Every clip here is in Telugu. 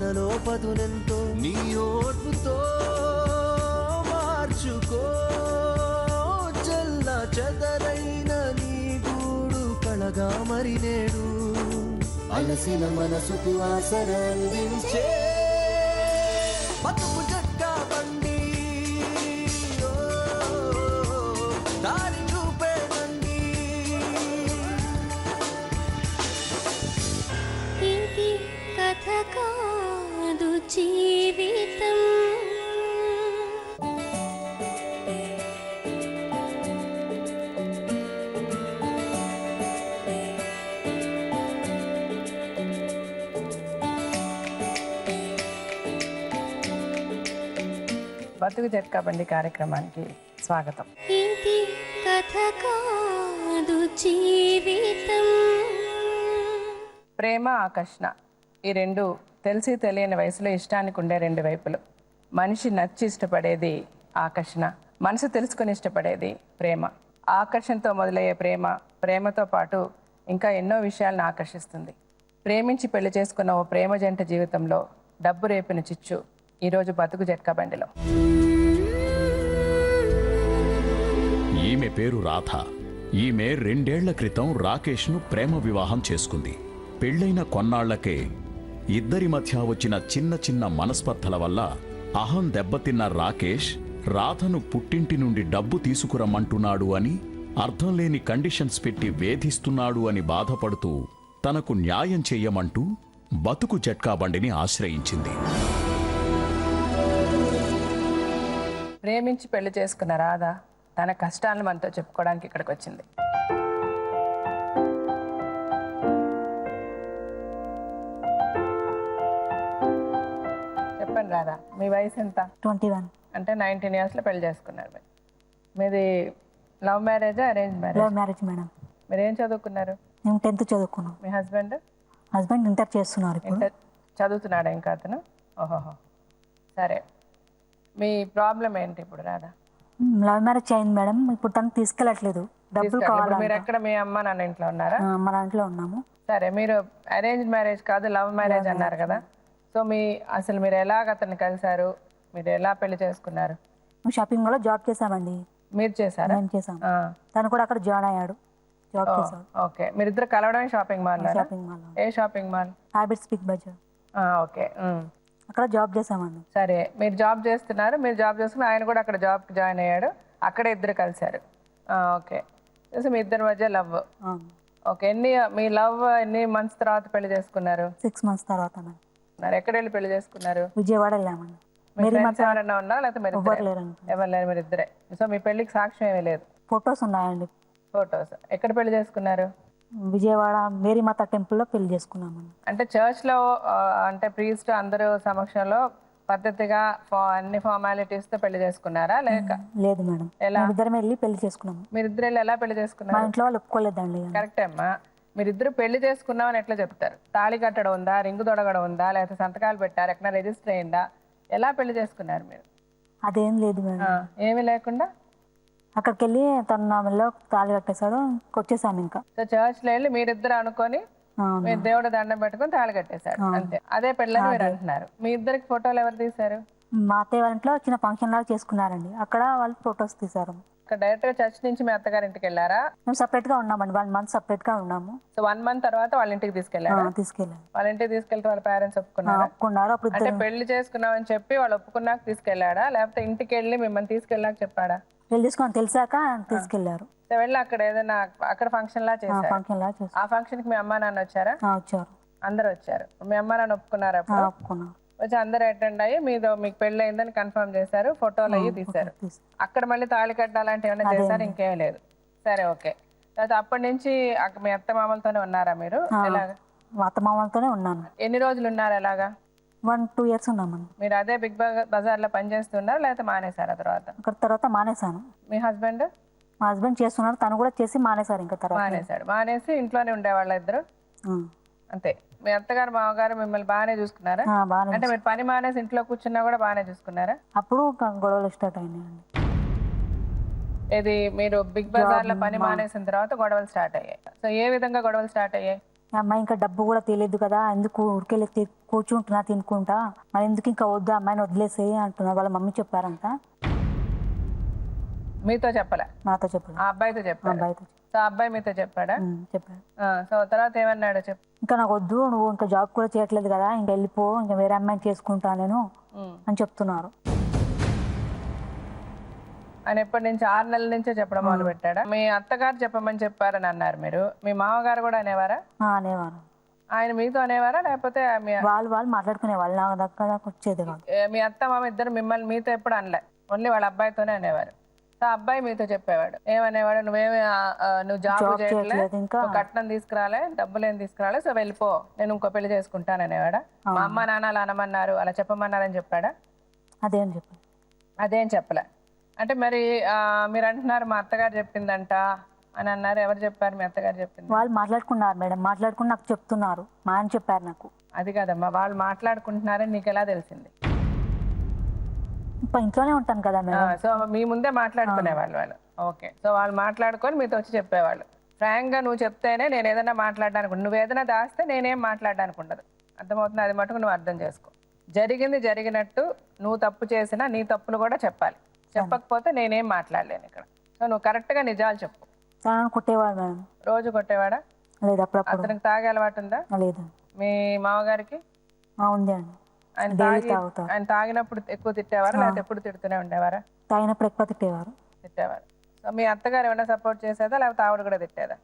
మనలో పదునెంతో నీ ఓర్పుతో మార్చుకో చల్ల చెదరైన నీ గూడు కళగా మరి నేడు అలసిన మనసుకు ఆసరందించే బతుకు జట్కా బండి దారి చూపే బండి ఇది కథ కాదు జీవితం బతుకు జట్కా బండి కార్యక్రమానికి స్వాగతం. ఇది కథ కాదు జీవితం. ప్రేమ ఆకర్షణ ఈ రెండు తెలిసి తెలియని వయసులో ఇష్టానికి ఉండే రెండు వైపులు. మనిషి నచ్చి ఇష్టపడేది ఆకర్షణ, మనసు తెలుసుకొని ఇష్టపడేది ప్రేమ. ఆకర్షణతో మొదలయ్యే ప్రేమతో పాటు ఇంకా ఎన్నో విషయాలను ఆకర్షిస్తుంది. ప్రేమించి పెళ్లి చేసుకున్న ఓ ప్రేమ జంట జీవితంలో డబ్బు రేపిన చిచ్చు ఈరోజు బతుకు జట్కా బండిలో. ఈమె పేరు రాధ. ఈమె 2 ఏళ్ల క్రితం రాకేష్ను ప్రేమ వివాహం చేసుకుంది. పెళ్లైన కొన్నాళ్లకే ఇద్దరి మధ్య వచ్చిన చిన్న చిన్న మనస్పర్ధల వల్ల అహం దెబ్బతిన్న రాకేష్ రాధను పుట్టింటి నుండి డబ్బు తీసుకురమ్మంటున్నాడు అని, అర్థం లేని కండిషన్స్ పెట్టి వేధిస్తున్నాడు అని బాధపడుతూ తనకు న్యాయం చెయ్యమంటూ బతుకు జట్కా బండిని ఆశ్రయించింది. ప్రేమించి పెళ్లి చేసుకున్న రాధ తన కష్టాలను మనతో చెప్పుకోవడానికి ఇక్కడికి వచ్చింది. చెప్పండి రాధ, మీ వయసు ఎంత? 21. అంటే 19 yearsలో పెళ్లి చేసుకున్నారు. మీది లవ్ మ్యారేజా arrange marriage? Love marriage madam. మీరు ఏం చదువుకున్నారు? మేము 10th చదువుకున్నాం. మీ హస్బెండ్? హస్బెండ్ ఇంటర్ చేస్తున్నారు ఇప్పుడు. ఇంటర్ చదువుతున్నాడా ఇంకా అతను? ఓహోహో, సరే. మీ ప్రాబ్లం ఏంటి ఇప్పుడు రాధా? లవ్ మ్యారేజ్ అయింది మేడం. ఇప్పుడు తను తీసుకెళ్ళట్లేదు, డబ్బులు కావాలి. మీరు ఎక్కడ మీ అమ్మ నాన్న ఇంట్లో ఉన్నారా? మన ఇంట్లో ఉన్నాము. సరే, మీరు అరేంజ్ మ్యారేజ్ కాదు లవ్ మ్యారేజ్ అన్నారు కదా. సో అసలు మీరు ఎలాగ అతన్ని కలిశారు, మీరు ఎలా పెళ్లి చేసుకున్నారు? షాపింగ్ మాల్లో జాబ్ చేసామండి. మీరు చేశారా? మేము చేసాం. తను కూడా అక్కడ జాయిన్ అయ్యాడు, జాబ్ చేశాడు. ఓకే, మీరిద్దరు కలవడం షాపింగ్ మాల్? Shopping mall. ఏ షాపింగ్ మాల్? హ్యాబిట్స్ బిగ్ బజార్. ఓకే, అక్కడ జాబ్ చేసామండి. సరే, మీరు జాబ్ చేస్తున్నారు, మీరు జాబ్ చేసుకుని ఆయన కూడా అక్కడ జాబ్కి జాయిన్ అయ్యాడు, అక్కడే ఇద్దరు కలిశారు. ఓకే, మీ ఇద్దరి మధ్య లవ్. ఓకే, మీ లవ్ ఎన్ని మంత్స్ తర్వాత పెళ్లి చేసుకున్నారు? 6 months తర్వాత. ఎక్కడ వెళ్ళి పెళ్లి చేసుకున్నారు? విజయవాడ వెళ్ళామండి. ఎవరన్నా ఉన్నా లేకపోతే ఎవరు లేరు, మీరు ఇద్దరే. సో మీ పెళ్లికి సాక్ష్యం ఏమీ లేదు? ఫొటోస్ ఉన్నాయండి. ఫొటోస్. ఎక్కడ పెళ్లి చేసుకున్నారు? విజయవాడ మేరీమాత టెంపుల్లో పెళ్లి చేసుకున్నామండి. అంటే చర్చ్లో, అంటే ప్రీస్ట్ అందరూ సమక్షంలో పద్ధతిగా అన్ని ఫార్మాలిటీస్ తో పెళ్లి చేసుకున్నారా లేక? లేదు మేడం, ఇద్దరం వెళ్ళి పెళ్లి చేసుకున్నాము. మీరిద్దరు వెళ్ళి ఎలా పెళ్లి చేసుకున్నారు? మా ఇంట్లో వాళ్ళు ఒప్పుకోలేదండి. కరెక్టే అమ్మా, మీరిద్దరు పెళ్లి చేసుకున్నామని ఎట్లా చెప్తారు? తాళి కట్టడం ఉందా, రింగు తొడగడం ఉందా, లేకపోతే సంతకాలు పెట్టారు, ఎక్కడ రిజిస్టర్ అయిందా? ఎలా పెళ్లి చేసుకున్నారు మీరు? అదేం లేదు మేడం. ఏమీ లేకుండా అక్కడికి వెళ్ళి తన నామల్లో తాళి కట్టేశాడు, వచ్చేసాము. ఇంకా సో చర్చ్లో వెళ్ళి మీరిద్దరు అనుకొని మీరు దేవుడు దండం పెట్టుకుని తాళి కట్టేశాడు, అంతే. అదే పెళ్ళని మీరు అంటున్నారు. మీ ఇద్దరికి ఫోటోలు ఎవరు తీశారు? మా అత్తయ్య వాళ్ళ ఇంట్లో చిన్న ఫంక్షన్ లాగా చేసుకున్నారండి, అక్కడ వాళ్ళు ఫొటోస్ తీశారు. డైరెక్ట్ గా చర్చ్ నుంచి మీ అత్తగారి ఇంటికి వెళ్ళారా? మేము సపరేట్ గా ఉన్నామండి, 1 month సపరేట్ గా ఉన్నాము. సో 1 month తర్వాత వాళ్ళ ఇంటికి తీసుకెళ్ళారు? తీసుకెళ్ళాను. వాళ్ళ ఇంటికి తీసుకెళ్తే వాళ్ళ పేరెంట్స్ ఒప్పుకున్నారు? అంటే పెళ్లి చేసుకున్నామని చెప్పి వాళ్ళు ఒప్పుకున్నాక తీసుకెళ్లాడా, లేకపోతే ఇంటికి వెళ్ళి మిమ్మల్ని తీసుకెళ్ళాక చెప్పాడా? పెళ్లి చేసుకుని తెలిసాక తీసుకెళ్లారు. వెళ్ళి అక్కడ ఏదైనా అక్కడ ఫంక్షన్ లా చేశారు? ఆ ఫంక్షన్ కి మీ అమ్మా నాన్న వచ్చారా? వచ్చారు, అందరు వచ్చారు. మీ అమ్మా నాన్న ఒప్పుకున్నారు? ఒప్పుకున్నారు. వచ్చి అందరు అటెండ్ అయ్యి మీకు పెళ్లి అయిందని కన్ఫర్మ్ చేశారు, ఫోటోలు అయ్యి తీశారు. అక్కడ మళ్ళీ తాళి కట్టాలంటే ఏమైనా చేశారు? ఇంకేం లేదు. సరే, ఓకే. తర్వాత అప్పటి నుంచి మీ అత్త మామలతోనే ఉన్నారా మీరు? అత్త మామలతోనే ఉన్నాను. ఎన్ని రోజులు ఉన్నారు అలాగా? 1-2 years ఉన్నామండి. మీరు అదే బిగ్ బజార్ లో పనిచేస్తున్నారు లేకపోతే మానేశారా తర్వాత? తర్వాత మానేశాను. మీ హస్బెండ్? మా హస్బెండ్ చేస్తున్నారు, తను కూడా చేసి మానేశారు. ఇంకా తర్వాత మానేసి ఇంట్లోనే ఉండేవాళ్ళ ఇద్దరు, అంతే. మీ అత్తగారు మామగారు మిమ్మల్ని బాగానే చూసుకున్నారా? అంటే మీరు పని మానేసి ఇంట్లో కూర్చున్నా కూడా బాగానే చూసుకున్నారా? అప్పుడు గొడవలు స్టార్ట్ అయినాయండి. ఇది మీరు బిగ్ బజార్ లో పని మానేసిన తర్వాత గొడవలు స్టార్ట్ అయ్యాయి. సో ఏ విధంగా గొడవలు స్టార్ట్ అయ్యాయి? అమ్మాయి ఇంకా డబ్బు కూడా తెలియదు కదా, ఎందుకు ఊరికెళ్ళి కూర్చుంటున్నా తినుకుంటా, మరి ఎందుకు ఇంకా వద్దు అమ్మాయిని వదిలేసేయి అంటున్నా. వాళ్ళ మమ్మీ చెప్పారంట. మీతో చెప్పలే? నాతో చెప్పాడు. ఆ అబ్బాయితో చెప్పాడు. అబ్బాయితో సో అబ్బాయి మీతో చెప్పాడా? చెప్పాడు. సో తర్వాత ఏమన్నాడు చెప్పు? ఇంకా నాకు వద్దు, నువ్వు ఇంకా జాబ్ కూడా చేయట్లేదు కదా, ఇంకా వెళ్ళిపో, ఇంకా వేరే అమ్మాయిని చేసుకుంటా నేను అని చెప్తున్నారు. ఆయన ఎప్పటి నుంచి 6 నెలల నుంచే చెప్పడం మొదలు పెట్టాడా? మీ అత్తగారు చెప్పమని చెప్పారని అన్నారు మీరు. మీ మామగారు కూడా అనేవారా? అనేవారు. ఆయన మీతో అనేవారా లేకపోతే వాళ్ళు మాట్లాడుకునే వాళ్ళు, నా దగ్గర వచ్చేది కాదు. మీ అత్త మామ ఇద్దరు మిమ్మల్ని మీతో ఎప్పుడు అనలే, ఓన్లీ వాళ్ళ అబ్బాయితోనే అనేవారు. సో అబ్బాయి మీతో చెప్పేవాడు ఏమనేవాడు? నువ్వు జాబ్ చేయట్లేదు, ఇంకా కట్నం తీసుకురాలే, డబ్బులు ఏం తీసుకురాలే, సో వెళ్ళిపో, నేను ఇంకో పెళ్లి చేసుకుంటాను అనేవాడా? మా అమ్మ నాన్న అలా అనమన్నారు, అలా చెప్పమన్నారని చెప్పాడా? అదేం చెప్పలే. అంటే మరి మీరు అంటున్నారు మా అత్తగారు చెప్పిందంట అని అన్నారు. ఎవరు చెప్పారు? మీ అత్తగారు చెప్పింది. వాళ్ళు మాట్లాడుకున్నారు మేడం, మాట్లాడుకుని నాకు చెప్తున్నారు. మా ఆయన చెప్పారు నాకు. అది కాదమ్మా, వాళ్ళు మాట్లాడుకుంటున్నారని నీకు ఎలా తెలిసింది? ఇంట్లోనే ఉంటాను కదా మేడం. సో మీ ముందే మాట్లాడుకునేవాళ్ళు వాళ్ళు. ఓకే. సో వాళ్ళు మాట్లాడుకొని మీతో వచ్చి చెప్పేవాళ్ళు. ఫ్రాంక్ గా నువ్వు చెప్తేనే నేను ఏదైనా మాట్లాడడానికి, నువ్వు ఏదైనా దాస్తే నేనేం మాట్లాడడానికి ఉండదు. అర్థమవుతుంది? అది మటుకు నువ్వు అర్థం చేసుకో. జరిగింది జరిగినట్టు, నువ్వు తప్పు చేసినా నీ తప్పులు కూడా చెప్పాలి. చెప్పకపోతే నేనేం మాట్లాడలేను ఇక్కడ. సో నువ్వు కరెక్ట్ గా నిజాలు చెప్పు. కొట్టేవాడు మేడం. రోజు కొట్టేవాడా? లేదు. అప్పుడప్పుడు. అతనికి తాగే అలవాటు ఉందా? లేదు. మీ మామగారికి ఉంది అండి. ఆయన తాగినప్పుడు ఎక్కువ తిట్టేవారా లేకపోతే ఎప్పుడు తిడుతూనే ఉండేవారా? తాగినప్పుడు ఎక్కువ తిట్టేవారు. సో మీ అత్తగారు ఏమైనా సపోర్ట్ చేసేదా లేకపోతే ఆవిడ కూడా తిట్టేదా?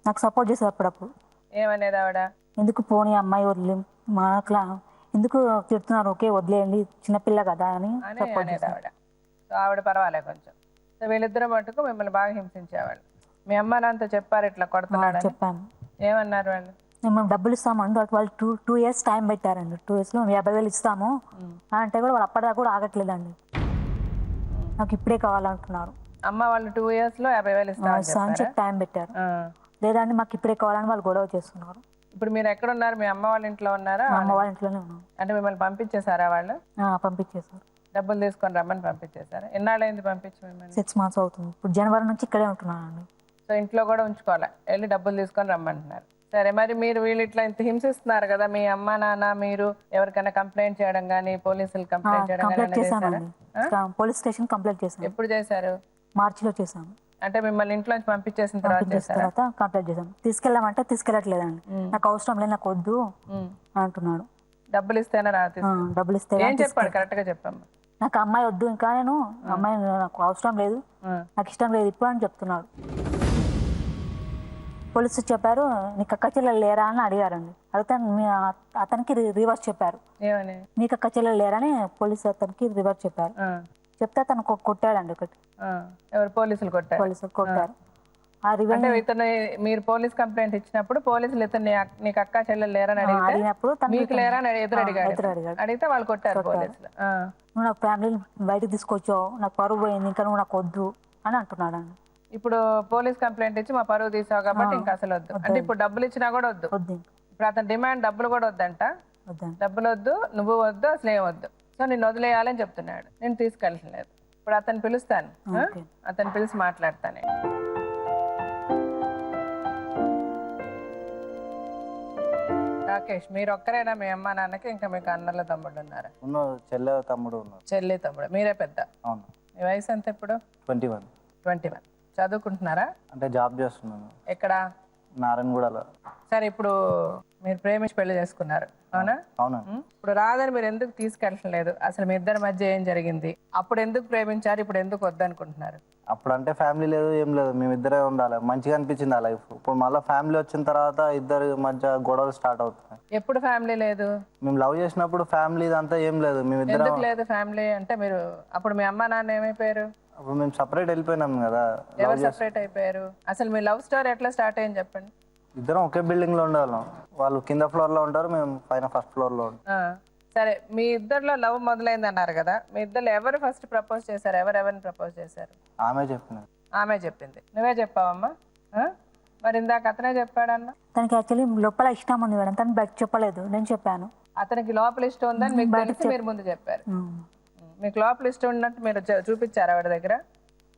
నాకు సపోర్ట్ చేసేది అప్పుడప్పుడు. ఏమనేది ఆవిడ? ఎందుకు పోనీ అమ్మాయి వదిలే, మనకు ఎందుకు తిడుతున్నారు, ఓకే వదిలేయండి, చిన్నపిల్ల కదా అని అనేది ఆవిడ. సో ఆవిడ పర్వాలే కొంచెం. సో వీళ్ళిద్దరు మటుకు మిమ్మల్ని బాగా హింసించేవాళ్ళు. మీ అమ్మ నాన్నతో చెప్పారు ఇట్లా కొడుతున్నాడు? చెప్పాను. ఏమన్నారు వాళ్ళు? మేము డబ్బులు ఇస్తామండి, వాళ్ళు 2 years టైం పెట్టారండి. 2 years లో 50,000 ఇస్తాము అంటే కూడా వాళ్ళు అప్పటిదాకా కూడా ఆగట్లేదండి. నాకు ఇప్పుడే కావాలంటున్నారు. అమ్మ వాళ్ళు 2 years లో 50,000 ఇస్తామని చెప్పి టైం పెట్టారు. లేదండి మాకు ఇప్పుడే కావాలని వాళ్ళు గొడవ చేస్తున్నారు. ఇప్పుడు మీరు ఎక్కడ ఉన్నారు? మీ అమ్మ వాళ్ళ ఇంట్లో ఉన్నారా? అమ్మ వాళ్ళ ఇంట్లోనే ఉన్నాం. అంటే మిమ్మల్ని పంపించేశారా వాళ్ళు? పంపించేశారు. డబ్బులు తీసుకొని రమ్మని పంపించేశారా? ఎన్నాళ్ళైంది పంపించి మిమ్మల్ని? 6 months అవుతుంది. ఇప్పుడు జనవరి నుంచి ఇక్కడే ఉంటున్నానండి. సో ఇంట్లో కూడా ఉంచుకోవాలి, వెళ్ళి డబ్బులు తీసుకొని రమ్మంటున్నారు. సరే, మరి మీరు వీళ్ళు ఇట్లా ఇంత హింసిస్తున్నారు కదా, మీ అమ్మ నాన్న మీరు ఎవరికైనా కంప్లైంట్ చేయడం కానీ, పోలీసులు కంప్లైంట్ చేయడం కానీ? పోలీస్ స్టేషన్ కంప్లైంట్ చేశాను. ఎప్పుడు చేశారు? మార్చిలో చేశాను. అంటే మిమ్మల్ని ఇంట్లో పంపించేసిన తర్వాత కంప్లైంట్ చేశాను. తీసుకెళ్ళామంటే తీసుకెళ్ళట్లేదండి. నాకు అవసరం లేదు, నాకు వద్దు అంటున్నాడు. డబ్బులు ఇస్తేనే డబ్బులు ఇస్తే ఏం చెప్పాడు? కరెక్ట్ గా చెప్పమ్మా. నాకు అమ్మాయి వద్దు, ఇంకా నేను అమ్మాయి నాకు అవసరం లేదు, నాకు ఇష్టం లేదు ఇప్పుడు అని చెప్తున్నాడు. పోలీసు చెప్పారు నీకు అక్క చెల్లెలు లేరా అని అడిగారండి. అడిగితే అతనికి రివర్స్ చెప్పారు. నీకు అక్క చెల్లెలు లేరని పోలీసు అతనికి రివర్స్ చెప్పారు. చెప్తే అతను కొట్టాడండి ఒకటి. ఎవరు? పోలీసులు కొట్టారు. పోలీసులు కొట్టారు. ఇతను మీరు పోలీస్ కంప్లైంట్ ఇచ్చినప్పుడు పోలీసులు ఇతను నీకు అక్క చెల్లెలు లేరని అడిగినప్పుడు మీకు లేరా అని ఎదురు అడిగాడు. అడిగితే వాళ్ళు కొట్టారు పోలీసులు. నువ్వు నాకు ఫ్యామిలీని బయటకు తీసుకొచ్చావు, నాకు పరువు పోయింది, ఇంకా నువ్వు నాకు వద్దు అని అంటున్నాడు అండి. ఇప్పుడు పోలీస్ కంప్లైంట్ ఇచ్చి మా పరువు తీసావు కాబట్టి ఇంకా అసలు వద్దు అంటే ఇప్పుడు డబ్బులు ఇచ్చినా కూడా వద్దు. ఇప్పుడు అతని డిమాండ్ డబ్బులు కూడా వద్దంట. డబ్బులు వద్దు, నువ్వు వద్దు, అసలు ఏం వద్దు. సో నిన్ను వదిలేయాలని చెప్తున్నాడు. నేను తీసుకెళ్ళలేదు. ఇప్పుడు అతను పిలుస్తాను, అతను పిలిచి మాట్లాడతాను. రాకేష్, మీరు ఒక్కరేనా మీ అమ్మ నాన్నకి? ఇంకా మీకు అన్నల తమ్ముడు ఉన్నారా? చెల్లె తమ్ముడు ఉన్నారు. చెల్లి తమ్ముడు. మీరే పెద్ద. అవును. మీ వయసు ఎంత ఇప్పుడు? 21. చదువుకుంటున్నారా? అంటే జాబ్ చేస్తున్నాను. ఎక్కడ? నారాయణగూడలో. సరే, ఇప్పుడు మీరు ప్రేమించి పెళ్లి చేసుకున్నారు, అవునా? అవునా. ఇప్పుడు రాదని మీరు ఎందుకు తీసుకెళ్ళలేదు? అసలు మీ ఇద్దరి మధ్య ఏం జరిగింది? అప్పుడు ఎందుకు ప్రేమించారు, ఇప్పుడు ఎందుకు వద్దనుకుంటున్నారు? అప్పుడు అంటే ఫ్యామిలీ లేదు, ఏం లేదు, మేమిద్దరే ఉండాలి, మంచిగా అనిపించింది ఆ లైఫ్. ఇప్పుడు మళ్ళీ ఫ్యామిలీ వచ్చిన తర్వాత ఇద్దరి మధ్య గొడవలు స్టార్ట్ అవుతున్నాయి. ఎప్పుడు ఫ్యామిలీ లేదు? మేము లవ్ చేసినప్పుడు ఫ్యామిలీ అంతా ఏం లేదు, మేమిద్దరం. ఎందుకు లేదు ఫ్యామిలీ అంటే? మీరు అప్పుడు మీ అమ్మ నాన్న ఏమైపోయారు? అప్పుడు మేము సపరేట్ వెళ్ళిపోయినాం కదా. ఎవరు సపరేట్ అయిపోయారు? అసలు మీ లవ్ స్టోరీ ఎట్లా స్టార్ట్ అయ్యింది చెప్పండి. ఇద్దరం ఒకే బిల్డింగ్ లో ఉండేవాళ్ళం. వాళ్ళు కింద ఫ్లోర్ లో ఉంటారు, మేము పైన ఫస్ట్ ఫ్లోర్ లో ఉంటాం. సరే, మీ ఇద్దరిలో లవ్ మొదలైంది అన్నారు కదా, మీ ఇద్దరు ఎవరు ఫస్ట్ ప్రపోజ్ చేశారు? ఎవరెవరిని ప్రపోజ్ చేశారు? ఆమె చెప్పింది. ఆమె చెప్పింది. నువ్వే చెప్పావమ్మా? మరి ఇందాక అతనే చెప్పాడన్న. తనకి యాక్చువల్లీ లోపల ఇష్టం ఉంది మేడం, తను బయట చెప్పలేదు, నేను చెప్పాను. అతనికి లోపల ఇష్టం ఉందని మీకు తెలిసి మీరు ముందు చెప్పారు. మీకు లోపల ఇష్టం ఉన్నట్టు మీరు చూపించారు ఆవిడ దగ్గర?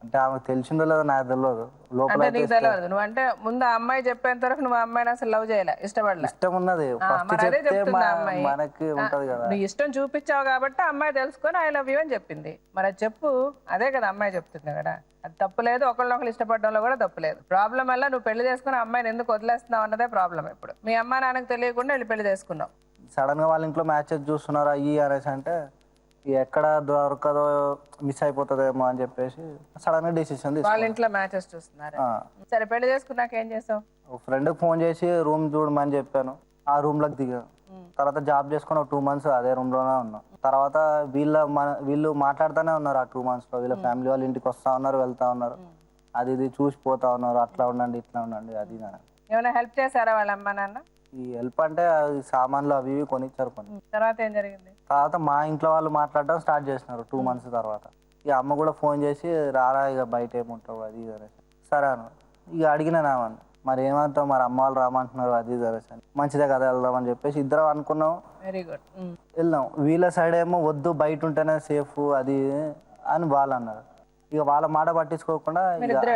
అంటే ఆమెకు తెలిసిందో లేదో నాకు తెలియదు. లోపల అంటే నీకు తెలియదు, నువ్వు అంటే ముందు ఆ అమ్మాయి చెప్పేంత వరకు నువ్వు ఆ అమ్మాయిని అసలు లవ్ చేయలే, ఇష్టపడలే. ఇష్టం ఉన్నది. ఫస్ట్ మరి అదే చెప్తే చెప్తుంది ఆ అమ్మాయి. మనకి ఉంటది కదా. నువ్వు ఇష్టం చూపించావు కాబట్టి ఆ అమ్మాయి తెలుసుకొని ఐ లవ్ యూ అని చెప్పింది. మరి అది చెప్పు, అదే కదా అమ్మాయి చెప్తుంది కదా. అది తప్పు లేదు, ఒకళ్ళొకళ్ళు ఇష్టపడడంలో కూడా తప్పు లేదు. ప్రాబ్లం వల్ల నువ్వు పెళ్లి చేసుకుని అమ్మాయిని ఎందుకు వదిలేస్తున్నావు అన్నదే ప్రాబ్లం. ఇప్పుడు మీ అమ్మ నాన్నకు తెలియకుండా వెళ్ళి పెళ్లి చేసుకున్నావు. సడన్ గా వాళ్ళ ఇంట్లో మ్యాచెస్ చూస్తున్నారు అయ్యి అనేసి అంటే ఎక్కడ దొరకదో మిస్ అయిపోతుందేమో అని చెప్పేసి సడన్ గా డిసిషన్ వాళ్ళ తీసుకున్నాను. ఇంట్లో మ్యాచెస్ చూస్తున్నారు. సరే పెళ్లి చేసుకున్నాక ఏం చేసావు? ఫ్రెండ్ కి ఫోన్ చేసి రూమ్ చూడమని చెప్పాను. ఆ రూమ్ లోకి దిగాను. తర్వాత జాబ్ చేసుకుని ఒక 2 months అదే రూమ్ లోనే ఉన్నాం. తర్వాత వీళ్ళు మాట్లాడుతూనే ఉన్నారు. ఆ 2 months లో వీళ్ళ ఫ్యామిలీ వాళ్ళు ఇంటికి వస్తా ఉన్నారు, వెళ్తా ఉన్నారు, అది ఇది చూసిపోతా ఉన్నారు, అట్లా ఉండండి ఇట్లా ఉండండి అది ఇది. ఏమైనా హెల్ప్ చేశారా వాళ్ళ అమ్మ నాన్న? ఈ హెల్ప్ అంటే అది సామాన్లు అవి ఇవి కొనిచ్చారు కొన్ని. తర్వాత ఏం జరిగింది? తర్వాత మా ఇంట్లో వాళ్ళు మాట్లాడడం స్టార్ట్ చేసినారు 2 months తర్వాత. ఇక అమ్మ కూడా ఫోన్ చేసి రారా ఇక బయట ఏముంటావు అది ఇది అనేసి. సరే అను. ఇక అడిగినా నామని మరి ఏమంటావు, మరి అమ్మ వాళ్ళు రామంటున్నారు అది ఇది అనేసి. మంచిదే కదా వెళ్దామని చెప్పేసి ఇద్దరం అనుకున్నాం. Very good. వెళ్దాం. వీళ్ళ సైడ్ ఏమో వద్దు బయట ఉంటేనే సేఫ్ అది అని వాళ్ళు అన్నారు. ఇక వాళ్ళ మాట పట్టించుకోకుండా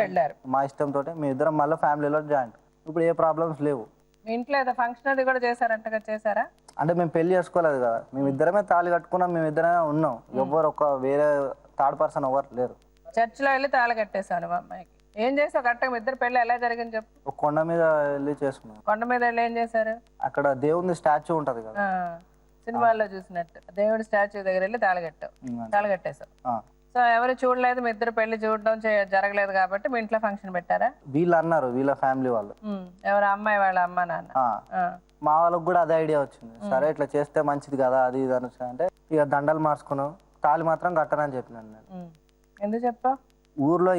వెళ్ళారు మా ఇష్టంతో మేము ఇద్దరం మళ్ళీ ఫ్యామిలీలో జాయింట్. ఇప్పుడు ఏ ప్రాబ్లమ్స్ లేవు. మీ ఇంట్లో ఏదో ఫంక్షన్ అది కూడా చేశారంటగా, చేశారా? అంటే మేము పెళ్లి చేసుకోలేదు కదా, మేము ఇద్దరమే తాళి కట్టుకున్నాం, మేము ఇద్దరమే ఉన్నాం. ఎవ్వరు ఒక వేరే థర్డ్ పర్సన్ ఎవరు లేరు. చర్చిలో వెళ్ళి తాళి కట్టేశాను మా అమ్మాయికి. ఏం చేసావు కరెక్ట్గా? మీ ఇద్దరు పెళ్లి ఎలా జరిగింది చెప్పు. ఒక కొండ మీద వెళ్ళి చేసుకున్నాం. కొండ మీద వెళ్ళి ఏం చేశారు? అక్కడ దేవుని స్టాచ్యూ ఉంటది కదా, సినిమాల్లో చూసినట్టు దేవుడి స్టాచ్యూ దగ్గర వెళ్ళి తాళి కట్టావు, తాళి కట్టేశావు. సో ఎవరు చూడలేదు, మీ ఇద్దరు పెళ్లి చూడడం జరగలేదు కాబట్టి మీ ఇంట్లో ఫంక్షన్ పెట్టారా? వీళ్ళు అన్నారు, వీళ్ళ ఫ్యామిలీ వాళ్ళు. ఎవరు? అమ్మాయి వాళ్ళ అమ్మ నాన్న. మా వాళ్ళకి కూడా అదే ఐడియా వచ్చింది. సరే ఇట్లా చేస్తే మంచిది కదా అది ఇది అని అంటే ఇక దండలు మార్చుకున్నాం. తాళి మాత్రం కట్టనని చెప్పినాను నేను. ఎందుకు చెప్పావు? ఊర్లో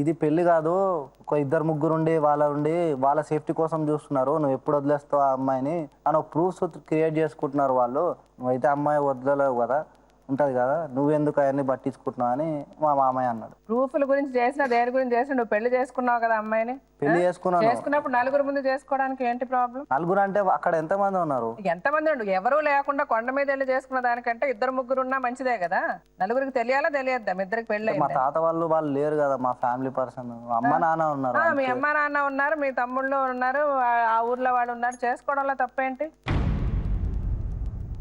ఇది పెళ్లి కాదు, ఒక 2-3 ఉండి వాళ్ళ సేఫ్టీ కోసం చూస్తున్నారు, నువ్వు ఎప్పుడు వదిలేస్తావు ఆ అమ్మాయిని అని ఒక ప్రూఫ్స్ క్రియేట్ చేసుకుంటున్నారు వాళ్ళు. నువ్వైతే అమ్మాయి వదలలేవు కదా, ఉంటది కదా, నువ్వెందుకు అవన్నీ పట్టించుకుంటున్నావు అని మా మామయ్య అన్నాడు. ప్రూఫ్ల గురించి చేసినా దేని గురించి చేసినా నువ్వు పెళ్లి చేసుకున్నావు కదా అమ్మాయిని. పెళ్లి చేసుకున్నప్పుడు నలుగురు ముందు చేసుకోవడానికి ఏంటి ప్రాబ్లం? నలుగురు అంటే అక్కడ ఎంతమంది ఉన్నారు? ఎంతమంది ఉండు, ఎవరు లేకుండా కొండ మీద వెళ్ళి చేసుకున్న దానికంటే 2-3 ఉన్నా మంచిదే కదా. నలుగురికి తెలియాలా తెలియద్దా మీ ఇద్దరికి పెళ్లి? మా తాత వాళ్ళు లేరు కదా, మా ఫ్యామిలీ పర్సన్. అమ్మ నాన్న ఉన్నారు. మీ అమ్మ నాన్న ఉన్నారు, మీ తమ్ముళ్ళు ఉన్నారు, ఆ ఊర్లో వాళ్ళు ఉన్నారు, చేసుకోవడంలో తప్పేంటి?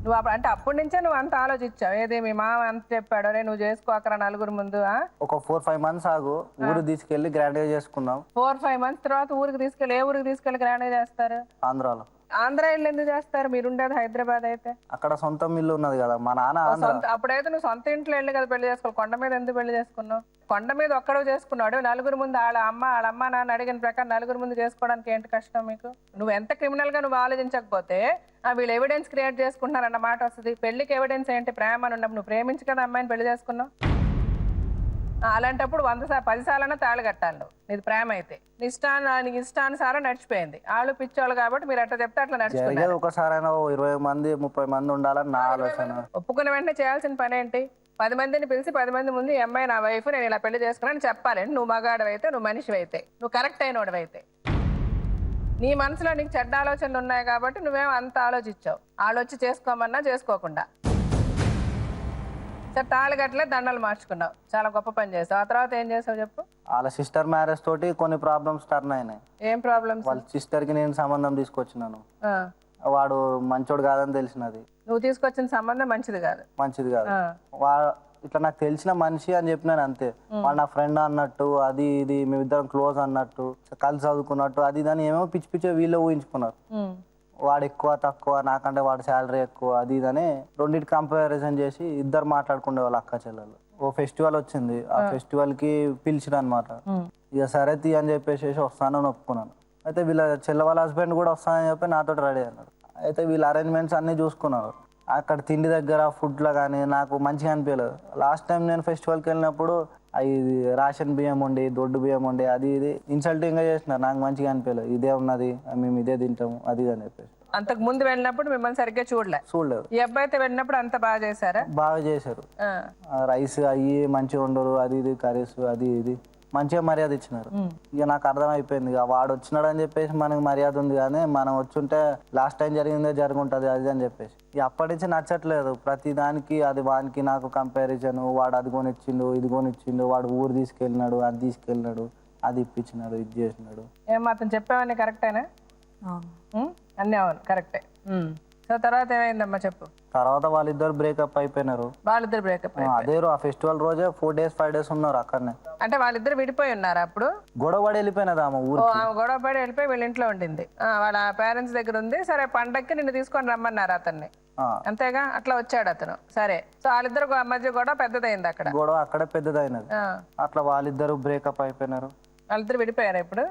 నువ్వు అంటే అప్పటి నుంచే నువ్వు అంత ఆలోచించావు. ఏది మీ మామ అంత చెప్పాడు, రే నువ్వు చేసుకో అక్కడ నలుగురు ముందు. ఒక 4-5 months ఆగు, ఊరు తీసుకెళ్లి గ్రాండ్ గా చేసుకున్నాం. 4-5 months తర్వాత ఊరికి తీసుకెళ్ళి, ఏ ఊరికి తీసుకెళ్ళి గ్రాండ్ గా చేస్తారు? ఆంధ్రాలో. ఆంధ్ర ఇల్లు ఎందుకు చేస్తారు? మీరు ఉండేది హైదరాబాద్ అయితే. అక్కడ సొంత ఇల్లు ఉన్నది కదా, మా నాన్న ఆంధ్ర. అప్పుడైతే నువ్వు సొంత ఇంట్లో వెళ్ళి కదా పెళ్లి చేసుకోవాలి. కొండ మీద ఎందుకు పెళ్లి చేసుకున్నావు? కొండ మీద ఒక్కడో చేసుకున్నాడు, నలుగురు ముందు వాళ్ళ అమ్మ నాన్న అడిగిన ప్రకారం నలుగురు ముందు చేసుకోవడానికి ఏంటి కష్టం మీకు? నువ్వు ఎంత క్రిమినల్ గా నువ్వు ఆలోచించకపోతే వీళ్ళు ఎవిడెన్స్ క్రియేట్ చేసుకుంటున్నారు అన్న మాట వస్తుంది. పెళ్లికి ఎవిడెన్స్ ఏంటి? ప్రేమ అని ఉన్నప్పుడు నువ్వు ప్రేమించి కదా అమ్మాయిని పెళ్లి చేసుకున్నావు. అలాంటప్పుడు 10 సార్లన్నా తాళి కట్టాలి నువ్వు, నీది ప్రేమ అయితే. నీకు ఇష్టానుసారం నడిచిపోయింది. వాళ్ళు పిచ్చోళ్ళు కాబట్టి మీరు ఎట్లా చెప్తే అట్లా నడిచిపోయారు. ఒకసారైనా 20 మంది 30 మంది ఉండాలని నా ఆలోచన. ఒప్పుకున్న వెంటనే చేయాల్సిన పని ఏంటి? 10 మందిని పిలిచి 10 మంది ముందు ఈ అమ్మాయి నా వైఫ్, నేను ఇలా పెళ్లి చేసుకున్నాను చెప్పాలి. నువ్వు మగాడవైతే, నువ్వు మనిషి అయితే, నువ్వు కరెక్ట్ అయినోడవైతే. నీ మనసులో నీకు చెడ్డ ఆలోచనలు ఉన్నాయి కాబట్టి నువ్వేం అంత ఆలోచించావు. వాళ్ళు వచ్చి చేసుకోమన్నా చేసుకోకుండా. సరే తాళి కట్టలే, దండలు మార్చుకున్నావు, చాలా గొప్ప పని చేసావు. ఆ తర్వాత ఏం చేసావు చెప్పు? వాళ్ళ సిస్టర్ మ్యారేజ్ తోటి కొన్ని ప్రాబ్లమ్స్ టర్న్ అయినాయి. ఏం ప్రాబ్లమ్స్? వాళ్ళ సిస్టర్ కి నేను సంబంధం తీసుకొచ్చినాను, వాడు మంచోడు కాదని తెలిసినది. నువ్వు తీసుకొచ్చిన సంబంధం మంచిది కాదు. ఇట్లా నాకు తెలిసిన మనిషి అని చెప్పినాను అంతే. వాడు నా ఫ్రెండ్ అన్నట్టు, అది ఇది మేమిద్దరం క్లోజ్ అన్నట్టు, కలిసి చదువుకున్నట్టు, అది దాన్ని ఏమో పిచ్చి వీళ్ళే ఊహించుకున్నారు. వాడు ఎక్కువ తక్కువ, నాకంటే వాడు శాలరీ ఎక్కువ, అది ఇదని రెండింటి కంపారిజన్ చేసి ఇద్దరు మాట్లాడుకునే వాళ్ళు అక్క చెల్లెలు. ఓ ఫెస్టివల్ వచ్చింది, ఆ ఫెస్టివల్ కి పిలిచిన అనమాట. ఇక సరే తీ అని చెప్పేసి వస్తానని ఒప్పుకున్నాను. అయితే వీళ్ళ చెల్లె వాళ్ళ హస్బెండ్ కూడా వస్తానని చెప్పి నాతో రెడీ అన్నారు. అయితే వీళ్ళ అరేంజ్మెంట్స్ అన్ని చూసుకున్నారు. అక్కడ తిండి దగ్గర ఫుడ్లో కానీ నాకు మంచిగా అనిపించలేదు. లాస్ట్ టైం నేను ఫెస్టివల్కి వెళ్ళినప్పుడు ఇది రేషన్ బియ్యం ఉండి, దొడ్డు బియ్యం ఉండి, అది ఇది ఇన్సల్టింగ్గా చేసినారు. నాకు మంచిగా అనిపించలేదు. ఇదే ఉన్నది, మేము ఇదే తింటాము, అది ఇది అని చెప్పేసి. అంతకు ముందు వెళ్ళినప్పుడు మిమ్మల్ని సరిగ్గా చూడలేదు. ఈ అబ్బాయి అయితే వెళ్ళినప్పుడు అంత బాగా చేశారా? బాగా చేశారు. రైస్ అయ్యి మంచిగా ఉండరు, అది ఇది కర్రీస్ అది ఇది మంచిగా మర్యాద ఇచ్చినారు. ఇక నాకు అర్థమైపోయింది, ఇక వాడు వచ్చినాడు అని చెప్పేసి మనకి మర్యాద ఉంది, కానీ మనం వచ్చుంటే లాస్ట్ టైం జరిగిందే జరుగుంటుంది అది అని చెప్పేసి ఇక అప్పటి నుంచి నచ్చట్లేదు. ప్రతి దానికి అది వానికి నాకు కంపారిజన్, వాడు అది కొనిచ్చిండు ఇది కొనిచ్చిండు, వాడు ఊరు తీసుకెళ్ళినాడు అది తీసుకెళ్ళినాడు అది ఇప్పించినాడు ఇది చేసినాడు. ఏం మాత్రం చెప్పావని కరెక్టేనా? అన్నీ అవును కరెక్టే. సో తర్వాత ఏమైందమ్మా చెప్పు. తర్వాత వాళ్ళిద్దరు బ్రేకప్ అయిపోయినారు. వాళ్ళిద్దరు బ్రేకప్ అదే ఆ ఫెస్టివల్ రోజే 4 days 5 days ఉన్నారు అక్కడనే. అంటే వాళ్ళిద్దరు విడిపోయి ఉన్నారు అప్పుడు? గొడవ పడి వెళ్ళిపోయినది ఆమె ఊరు. గొడవ పడి వెళ్ళిపోయి వీళ్ళ ఇంట్లో ఉండింది, వాళ్ళ పేరెంట్స్ దగ్గర ఉంది. సరే పండక్కి నిన్ను తీసుకొని రమ్మన్నారు అతన్ని, అంతేగా? అట్లా వచ్చాడు అతను. సరే, సో వాళ్ళిద్దరు మధ్య గొడవ పెద్దదైంది అక్కడ. గొడవ అక్కడే పెద్దదైనది. అట్లా వాళ్ళిద్దరు బ్రేకప్ అయిపోయినారు. వాళ్ళిద్దరు విడిపోయారు. ఇప్పుడు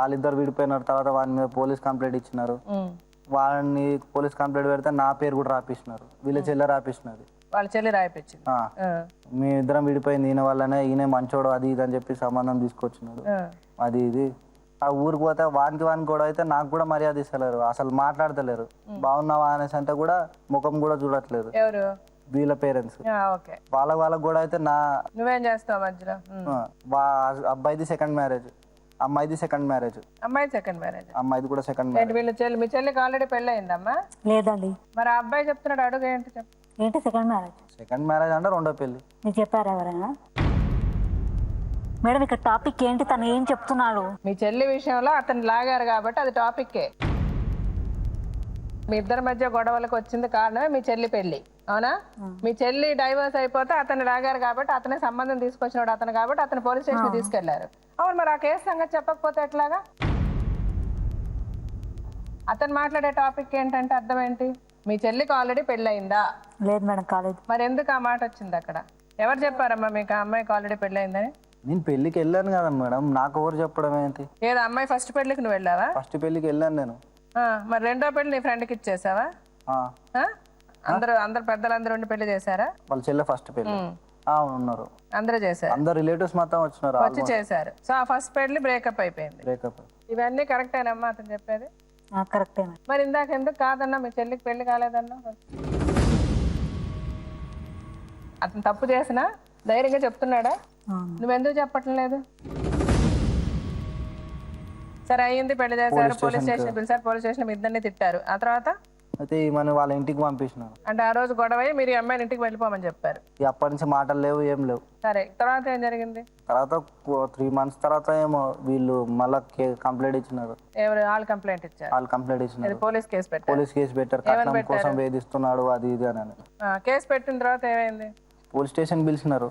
వాళ్ళిద్దరు విడిపోయినారు. తర్వాత వాని మీద పోలీస్ కంప్లైంట్ ఇచ్చినారు. వాళ్ళని పోలీస్ కంప్లైంట్ పెడితే నా పేరు కూడా రాపిస్తున్నారు, వీళ్ళ చెల్లె రాపిస్తున్నది. వాళ్ళ చెల్లి రాయిపించింది. మీ ఇద్దరం విడిపోయింది ఈయన వల్లనే, ఈయన మంచోడు అది ఇది అని చెప్పి సంబంధం తీసుకొచ్చినాడు అది ఇది. ఆ ఊరికి పోతే వానికి కూడా అయితే నాకు కూడా మర్యాద ఇస్తలేరు, అసలు మాట్లాడతలేరు. బాగున్నావా అనేసి అంటే కూడా ముఖం కూడా చూడట్లేదు. ఎవరు? వీళ్ళ పేరెంట్స్. వాళ్ళకి కూడా అయితే నువ్వేం చేస్తావు మధ్యలో? అబ్బాయిది సెకండ్ మ్యారేజ్, అమ్మాయిది సెకండ్ మ్యారేజ్. అమ్మాయి సెకండ్ మ్యారేజ్, అమ్మాయిది కూడా సెకండ్ మ్యారేజ్. వీళ్ళ చెల్లి, మీ చెల్లికి ఆల్రెడీ పెళ్ళి అయిందమ్మా? లేదండి. మరి ఆ అబ్బాయి చెప్తున్నాడు, అడుగు ఏంటి చెప్పు. ఏంటి సెకండ్ మ్యారేజ్? సెకండ్ మ్యారేజ్ అంటే రెండో పెళ్లి. మీకు చెప్పారా ఎవరైనా? మేడం ఇక్కడ టాపిక్ ఏంటి, తను ఏం చెప్తున్నాడు? మీ చెల్లి విషయంలో అతను లాగారు కాబట్టి అది టాపిక్కే. మీ ఇద్దరి మధ్య గొడవలకు వచ్చింది కారణమే మీ చెల్లి పెళ్లి, అవునా? మీ చెల్లి డైవర్స్ అయిపోతే అతను లాగారు కాబట్టి అతనే సంబంధం తీసుకొచ్చినాడు అతను కాబట్టి అతను పోలీస్ స్టేషన్ తీసుకెళ్లారు. అవును, మరి ఆ కేసు సంగతి చెప్పకపోతే ఎట్లాగా? అతను మాట్లాడే టాపిక్ ఏంటంటే అర్థం ఏంటి? మీ చెల్లికి ఆల్రెడీ పెళ్ళయిందా? లేదు మేడం, కాలేదు. మరి ఎందుకు ఆ మాట వచ్చింది అక్కడ? ఎవరు చెప్పారమ్మా మీకు ఆ అమ్మాయికి ఆల్రెడీ పెళ్ళయిందని? నేను పెళ్లికి వెళ్ళాను కదా మేడం, నాకు ఎవరు చెప్పడం ఏంటి? ఏదో అమ్మాయి ఫస్ట్ పెళ్లికి నువ్వు వెళ్ళావా? ఫస్ట్ పెళ్లికి వెళ్ళాను నేను. మరి రెండో పెళ్లి నీ ఫ్రెండ్కి ఇచ్చేసావా? అందరు పెద్దలందరూ ఉండి పెళ్లి చేశారా? వాళ్ళ చెల్లె ఫస్ట్ పెళ్లి ఉన్నారు, అందరూ చేశారు, అందరు రిలేటివ్స్ మొత్తం వచ్చినారు, వచ్చి చేశారు. సో ఆ ఫస్ట్ పెళ్లి బ్రేకప్ అయిపోయింది. బ్రేకప్. ఇవన్నీ కరెక్టేనమ్మా అతను చెప్పేది? కరెక్టే. మరి ఇందాక ఎందుకు కాదన్నా, మీ చెల్లికి పెళ్లి కాలేదన్నా? అతను తప్పు చేసినా ధైర్యంగా చెప్తున్నాడా? నువ్వెందుకు చెప్పటం లేదు? సరే అయ్యింది, పెళ్లి చేశారు, పోలీస్ స్టేషన్ పిలిచారు, పోలీస్ స్టేషన్ ఇద్దరిని తిట్టారు. ఆ తర్వాత అయితే మన వాళ్ళ ఇంటికి పంపించినారు. అంటే ఆ రోజు గొడవ మీరు అమ్మాయిని ఇంటికి వెళ్ళిపోమని చెప్పారు. అప్పటి నుంచి మాటలు లేవు, ఏం లేవు. సరే, తర్వాత ఏం జరిగింది? తర్వాత 3 months తర్వాత ఏమో వీళ్ళు మళ్ళా కంప్లైంట్ ఇచ్చినారు. ఎవరు? వాళ్ళు కంప్లైంట్ ఇచ్చారు. వాళ్ళు కంప్లైంట్ ఇచ్చినారు, పోలీస్ కేసు పెట్టారు. పోలీస్ కేసు పెట్టారు, కట్నం కోసం వేధిస్తున్నాడు అది ఇది అని. కేసు పెట్టిన తర్వాత ఏమైంది? పోలీస్ స్టేషన్ పిలిచినారు.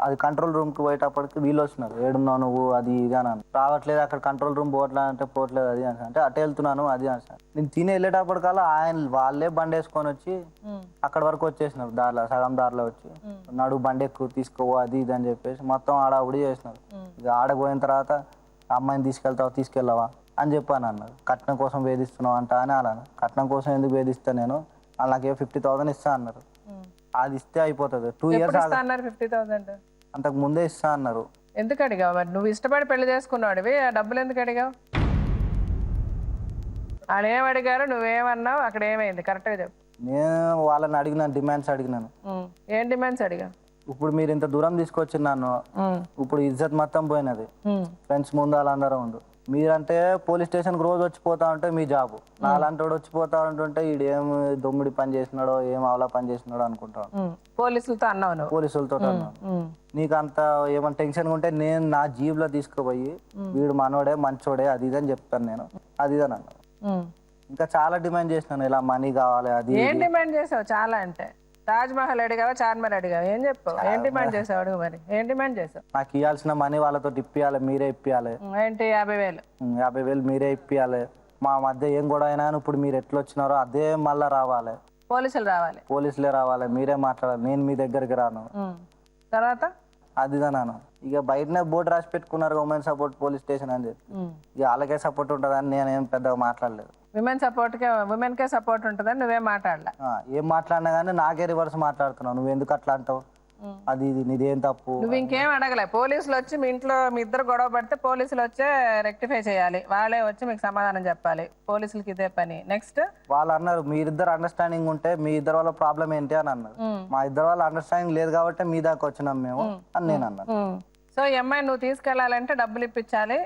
అది కంట్రోల్ రూమ్ కి పోయేటప్పటికి వీళ్ళు వచ్చినారు, ఏడున్నావు నువ్వు అది ఇది అని. రావట్లేదు అక్కడ కంట్రోల్ రూమ్ పోవట్లేదు అంటే పోవట్లేదు అది అని అంటే అటే వెళ్తున్నాను అది అని. నేను తిని వెళ్ళేటప్పటికల్లా వాళ్ళే బండి వేసుకొని వచ్చి అక్కడ వరకు వచ్చేసినారు, దారిలో సగం దారిలో వచ్చి నడు బండి ఎక్కువ తీసుకో అది ఇది అని చెప్పేసి మొత్తం ఆడవుడి చేసినారు. ఇక ఆడపోయిన తర్వాత అమ్మాయిని తీసుకెళ్ళవా అని చెప్పాను అన్నారు. కట్నం కోసం వేధిస్తున్నావు అంట అని అలా. కట్నం కోసం ఎందుకు వేధిస్తా నేను, అలాగే 50,000 ఇస్తా అన్నారు. అది ఇస్తే అయిపోతుంది, 2 years 50,000 అంతకు ముందే ఇస్తా అన్నారు. ఎందుకు అడిగావు మరి? నువ్వు ఇష్టపడి పెళ్లి చేసుకున్నావు, ఆ డబ్బులు ఎందుకు అడిగావు? వాళ్ళు ఏం అడిగారు, నువ్వేమన్నావు, అక్కడ ఏమైంది కరెక్ట్గా చెప్పు. నేను వాళ్ళని అడిగినాను, డిమాండ్స్ అడిగినాను. ఏం డిమాండ్స్ అడిగావు? ఇప్పుడు మీరు ఇంత దూరం తీసుకొచ్చిన్నాను, ఇప్పుడు ఇజ్జత్ మొత్తం పోయినది, ఫ్రెండ్స్ ముందు వాళ్ళందరూ ఉండు. మీరంటే పోలీస్ స్టేషన్కి రోజు వచ్చిపోతా ఉంటే మీ జాబు, నాలాంటి వాడు వచ్చిపోతా ఉంటుంటే ఈడు ఏం దొమ్మిడి పని చేసినాడో ఏం అవలా పని చేసినాడో అనుకుంటాను. పోలీసులతో అన్నావు? పోలీసులతో అన్నాను. నీకు అంత ఏమైనా టెన్షన్ ఉంటే నేను నా జీబులో తీసుకుపోయి వీడు మనోడే మంచోడే అది ఇది అని చెప్తాను నేను, అది ఇది అని అన్నాను. ఇంకా చాలా డిమాండ్ చేసినాను, ఇలా మనీ కావాలి అది. ఏం డిమాండ్ చేసావు? చాలా అంటే తాజ్ మహల్ అడిగావా, చార్మినార్ అడిగావా, ఏం చెప్పావు? ఏం డిమాండ్ చేసావు అడుగు మరి, ఏం డిమాండ్ చేసావు? నాకు ఇవ్వాల్సిన మనీ వాళ్ళతో ఇప్పియాలి, మీరే ఇప్పియాలి. ఏంటి 50,000? 50,000 మీరే ఇప్పియాలి. మా మధ్య ఏం గొడవ అయినా ఇప్పుడు మీరు ఎట్లా వచ్చినారో అదే మళ్ళా రావాలి, పోలీసులు రావాలి, పోలీసులే రావాలి, మీరే మాట్లాడాలి, నేను మీ దగ్గరికి రాను. తర్వాత అదిదా నాను ఇక బయటనే బోర్డు రాసి పెట్టుకున్నారు, ఉమెన్ సపోర్ట్ పోలీస్ స్టేషన్ అని చెప్పి. ఇక వాళ్ళకే సపోర్ట్ ఉంటుందని నేనేం పెద్దగా మాట్లాడలేదు. ఉమెన్ కే సపోర్ట్ ఉంటుందని నువ్వేం మాట్లాడలే? ఏం మాట్లాడినా కానీ నాకే రివర్స్ మాట్లాడుతున్నావు, నువ్వు ఎందుకు అట్లా అంటావు, అది ఇది నీదేం తప్పు. నువ్వు ఇంకేం అడగలే, పోలీసులు వచ్చి మీ ఇంట్లో మీ ఇద్దరు గొడవ పడితే పోలీసులు వచ్చే రెక్టిఫై చేయాలి, వాళ్ళే వచ్చి మీకు సమాధానం చెప్పాలి, పోలీసులకి ఇదే పని. నెక్స్ట్ వాళ్ళు అన్నారు మీరిద్దరు అండర్స్టాండింగ్ ఉంటే మీ ఇద్దరు వాళ్ళ ప్రాబ్లం ఏంటి అని అన్నారు. మా ఇద్దరు వాళ్ళ అండర్స్టాండింగ్ లేదు కాబట్టి మీ దాకా వచ్చినాం మేము అని నేను అన్నాను. సో ఈ అమ్మాయి నువ్వు తీసుకెళ్లాలంటే డబ్బులు ఇప్పించాలి,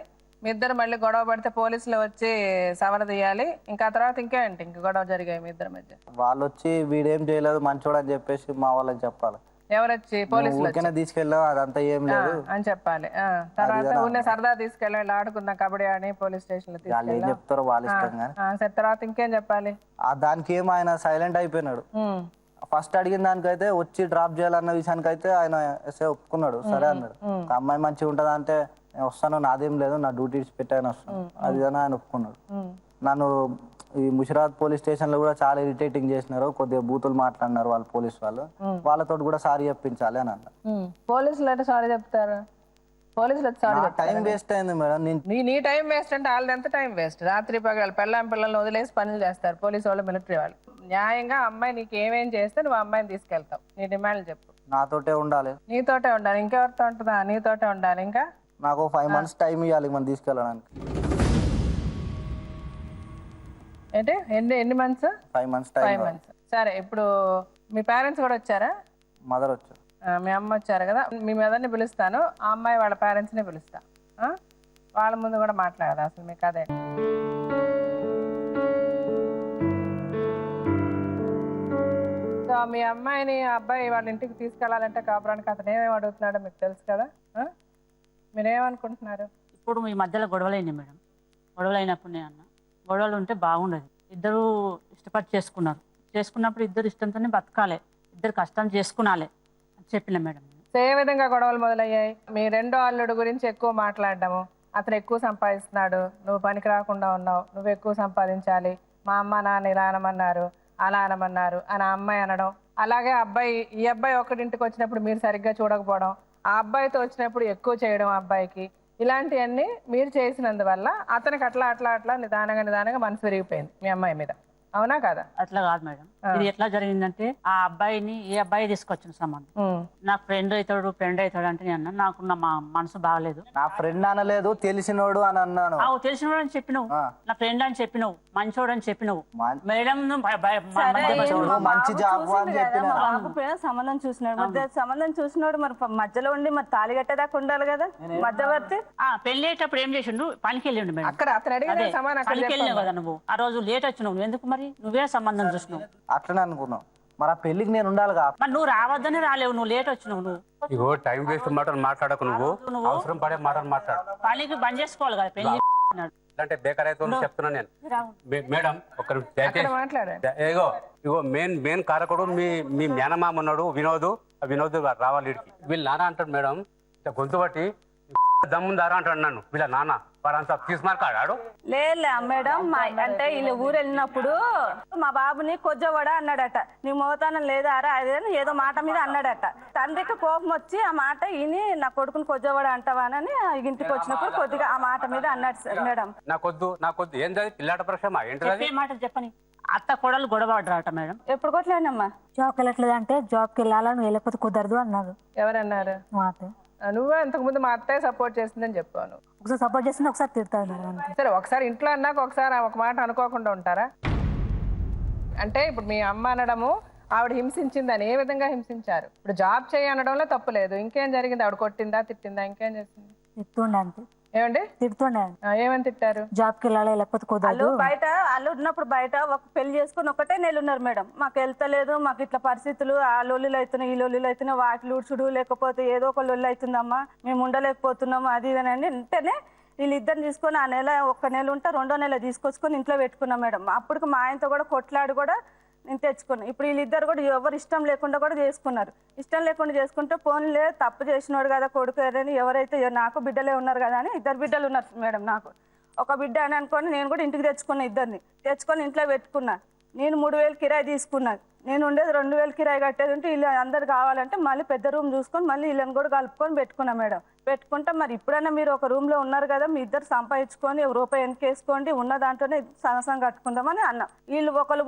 మీ ఇద్దరు మళ్ళీ గొడవ పడితే పోలీసులు వచ్చి సవర తీయాలి, ఇంకా తర్వాత ఇంకేంటి ఇంక గొడవ జరిగాయి మీ ఇద్దరి మధ్య. వాళ్ళు వచ్చి వీడేం చేయలేదు మంచోడు అని చెప్పేసి మా వాళ్ళకి చెప్పాలి. ఎవరొచ్చి పోలీసులు తీసుకెళ్ళాం అదంతా ఏం లేదు అని చెప్పాలి. తర్వాత ఉన్న సరదా తీసుకెళ్ళి ఆడుకుందాం కబడ్డీ అని పోలీస్ స్టేషన్ లో వాళ్ళు ఏం చెప్తారో వాళ్ళ ఇష్టం కానీ సరే తర్వాత ఇంకేం చెప్పాలి. దానికి ఏమో ఆయన సైలెంట్ అయిపోయినాడు. ఫస్ట్ అడిగిన దానికైతే వచ్చి డ్రాప్ చేయాలన్న విషయానికి అయితే ఆయన ఎస్ఐ ఒప్పుకున్నాడు, సరే అన్నాడు. ఒక అమ్మాయి మంచిగా ఉంటది అంటే నేను వస్తాను, నాదేం లేదు, నా డ్యూటీ పెట్టాను వస్తాను అది అని ఆయన ఒప్పుకున్నాడు. నన్ను ఈ ముషిరాబాద్ పోలీస్ స్టేషన్ లో కూడా చాలా ఇరిటేటింగ్ చేసినారు, కొద్దిగా బూతులు మాట్లాడినారు వాళ్ళు పోలీస్ వాళ్ళు, వాళ్ళతో కూడా సారీ చెప్పించాలి అని అన్నారు. పోలీసులు అంటే సారీ చెప్తారు, పోలీసులు టైం వేస్ట్ అయింది మేడం. నీ టైం వేస్ట్ అంటే వాళ్ళది ఎంత టైం వేస్ట్, రాత్రి పగలు పిల్లల్ని వదిలేసి పనులు చేస్తారు పోలీసు వాళ్ళు మిలిటరీ వాళ్ళు. న్యాయంగా అమ్మాయి నీకు ఏమేం చేస్తే నువ్వు అమ్మాయిని తీసుకెళ్తావు, నీ డిమాండ్లు చెప్పు. నాతోటే ఉండాలి. నీతోటే ఉండాలి, ఇంకెవరితో ఉంటుందా? నీతోటే ఉండాలి. ఇంకా నాకు 5 months టైం ఇవ్వాలి మనం తీసుకెళ్ళడానికి. ఏంటి ఎన్ని మంత్స్? 5 months time. 5 months. సరే ఇప్పుడు మీ పేరెంట్స్ కూడా వచ్చారా? మదర్ వచ్చారు. మీ అమ్మ వచ్చారు కదా, మీ మదర్ని పిలుస్తాను, ఆ అమ్మాయి వాళ్ళ పేరెంట్స్ని పిలుస్తా, వాళ్ళ ముందు కూడా మాట్లాడదా అసలు మీకు అదే. సో మీ అమ్మాయిని అబ్బాయి వాళ్ళ ఇంటికి తీసుకెళ్లాలంటే కాపురానికి అతను ఏమేమి అడుగుతున్నాడో మీకు తెలుసు కదా, మీరేమనుకుంటున్నారు? ఇప్పుడు మీ మధ్యలో గొడవలైనాయి మేడం. గొడవలు అయినప్పుడు నేను అన్న గొడవలు ఉంటే బాగుండదు. ఇద్దరు ఇష్టపడి చేసుకున్నప్పుడు ఇద్దరు ఇష్టంతోనే బతకాలి, ఇద్దరు కష్టం చేసుకునాలి అని చెప్పిన మేడం. ఏ విధంగా గొడవలు మొదలయ్యాయి? మీ రెండో అల్లుడు గురించి ఎక్కువ మాట్లాడడము, అతను ఎక్కువ సంపాదిస్తున్నాడు, నువ్వు పనికి రాకుండా ఉన్నావు, నువ్వు ఎక్కువ సంపాదించాలి, మా అమ్మ నాన్న ఇలా అనమన్నారు అలా అనమన్నారు అని ఆ అమ్మాయి అనడం. అలాగే ఈ అబ్బాయి ఒకటింటికి వచ్చినప్పుడు మీరు సరిగ్గా చూడకపోవడం, ఆ అబ్బాయితో వచ్చినప్పుడు ఎక్కువ చేయడం అబ్బాయికి, ఇలాంటివన్నీ మీరు చేసినందువల్ల అతనికి అట్లా నిదానంగా మనసు విరిగిపోయింది మీ అమ్మాయి మీద, అవునా కదా? అట్లా కాదు మేడం, ఇది ఎట్లా జరిగిందంటే ఆ అబ్బాయిని ఏ అబ్బాయి తీసుకొచ్చిన సంబంధం నాకు ఫ్రెండ్ అవుతాడు అంటే నేను అన్నా నాకు మా మనసు బాగలేదు. నా ఫ్రెండ్ అనలేదు, తెలిసినోడు అని అన్నాను. తెలిసినోడు అని చెప్పినావు, నా ఫ్రెండ్ అని చెప్పినావు, మంచోడు అని చెప్పినావు మేడం. మంచి జాబ్ అని చెప్పిన సంబంధం చూసినాడు మరి మధ్యలో ఉండి మరి తాళి కట్టేదాకా ఉండాలి కదా మధ్యవర్తి. పెళ్లి అయ్యేటప్పుడు ఏం చేసిండు? పనికి వెళ్ళిండు మేడం. పనికి వెళ్ళినావు కదా నువ్వు, ఆ రోజు లేట్ వచ్చినావు ఎందుకు? మరి నువ్వే సంబంధం చూసినావు. అట్లనే అనుకున్నావు, మరి ఆ పెళ్లికి నేను ఉండాలిగా. మరి నువ్వు రావద్దని రాలేవు, నువ్వు లేట్ వచ్చినావు. నువ్వు ఇగో టైం వేస్ట్ మాటలు మాట్లాడకు, నువ్వు అవసరం పడే మాటలు మాట్లాడు. పనికి బంద్ చేసుకోవాలి కదా పెళ్లి అంటే బేకర్ అయితే చెప్తున్నాను నేను. మేడం ఒక ఇగో మెయిన్ కారకుడు మీ మేనమామ ఉన్నాడు వినోద్ రావాలి వీడికి. వీళ్ళ నాన్న అంటాడు మేడం గొంతు బట్టి దమ్ముందారా అంటాడు నన్ను. వీళ్ళ నాన్న వాడంతా తీసుమార్కాడాడు. లేదు మేడం, అంటే వీళ్ళు ఊరు వెళ్ళినప్పుడు మా బాబుని కొజ్జవడ అన్నాడట, నీ మోతానం లేదారా అదే ఏదో మాట మీద అన్నాడట. తండ్రికి కోపం వచ్చి ఆ మాట ఈయన నా కొడుకుని కొజ్జవడ అంటావానని ఇంటికి వచ్చినప్పుడు కొద్దిగా ఆ మాట మీద అన్నాడు సార్ మేడం. నాకొద్దు ఏం చదివి పిల్లాట ప్రశ్న ఏంటి మాట చెప్పని. అత్త కొడలు గొడవ పడ్డారట మేడం. ఎప్పుడు కొట్టలేనమ్మా? జాబ్కి వెళ్ళట్లేదు అంటే జాబ్కి వెళ్ళాలని వెళ్ళకపోతే కుదరదు అన్నారు. ఎవరన్నారు? నువ్వే ఇంతకు ముందు మా అత్తయ్య సపోర్ట్ చేసిందని చెప్పాను. ఒకసారి సపోర్ట్ చేసింది, ఒకసారి తిడతాను. సరే ఒకసారి ఇంట్లో అన్నాక ఒకసారి ఒక మాట అనుకోకుండా ఉంటారా? అంటే ఇప్పుడు మీ అమ్మ అనడము ఆవిడ హింసించిందని ఏ విధంగా హింసించారు? ఇప్పుడు జాబ్ చేయనడంలో తప్పు లేదు, ఇంకేం జరిగింది? ఆవిడ కొట్టిందా తిట్టిందా ఇంకేం చేసింది? తిట్టుండే అంతే. ఏమండి తిడుతుండే? ఏమని తిట్టారు? జాబ్కి వెళ్ళాలి లేకపోతే కుదరదు. బయట అల్లు ఉన్నప్పుడు బయట ఒక పెళ్లి చేసుకుని ఒకటే నెల ఉన్నారు మేడం. మాకు వెళ్తలేదు, మాకు ఇట్లా పరిస్థితులు ఆ లొల్లులు అవుతున్నాయి ఈ లొల్లులు అవుతున్నాయి, వాటి ఊడ్చుడు లేకపోతే ఏదో ఒక లొల్లు అవుతుందమ్మా, మేము ఉండలేకపోతున్నాము అది ఇదని వెంటనే వీళ్ళిద్దరిని తీసుకొని ఆ నెల 1 నెల ఉంటే 2వ నెల తీసుకొచ్చుకొని ఇంట్లో పెట్టుకున్నాం మేడం. అప్పటికి మా ఆయనతో కూడా కొట్లాడి కూడా నేను తెచ్చుకున్నాను. ఇప్పుడు వీళ్ళిద్దరు కూడా ఎవరు ఇష్టం లేకుండా కూడా చేసుకున్నారు. ఇష్టం లేకుండా చేసుకుంటే ఫోన్లే తప్పు చేసినాడు కదా కొడుకు అని ఎవరైతే నాకు బిడ్డలే ఉన్నారు కదా అని 2 బిడ్డలు ఉన్నారు మేడం. నాకు ఒక బిడ్డ అని అనుకోని నేను కూడా ఇంటికి తెచ్చుకున్నా, ఇద్దరిని తెచ్చుకొని ఇంట్లో పెట్టుకున్నా. నేను 3000 కిరాయి తీసుకున్నా, నేను ఉండేది 2000 కిరాయి కట్టేది ఉంటే వీళ్ళు అందరు కావాలంటే మళ్ళీ పెద్ద రూమ్ చూసుకొని మళ్ళీ వీళ్ళని కూడా కలుపుకొని పెట్టుకున్నా మేడం. పెట్టుకుంటే మరి ఇప్పుడైనా మీరు ఒక రూమ్లో ఉన్నారు కదా, మీ ఇద్దరు సంపాదించుకొని రూపాయి వెనకేసుకోండి, ఉన్న దాంట్లోనే సంవత్సరం కట్టుకుందామని అన్నా. వీళ్ళు ఒకరు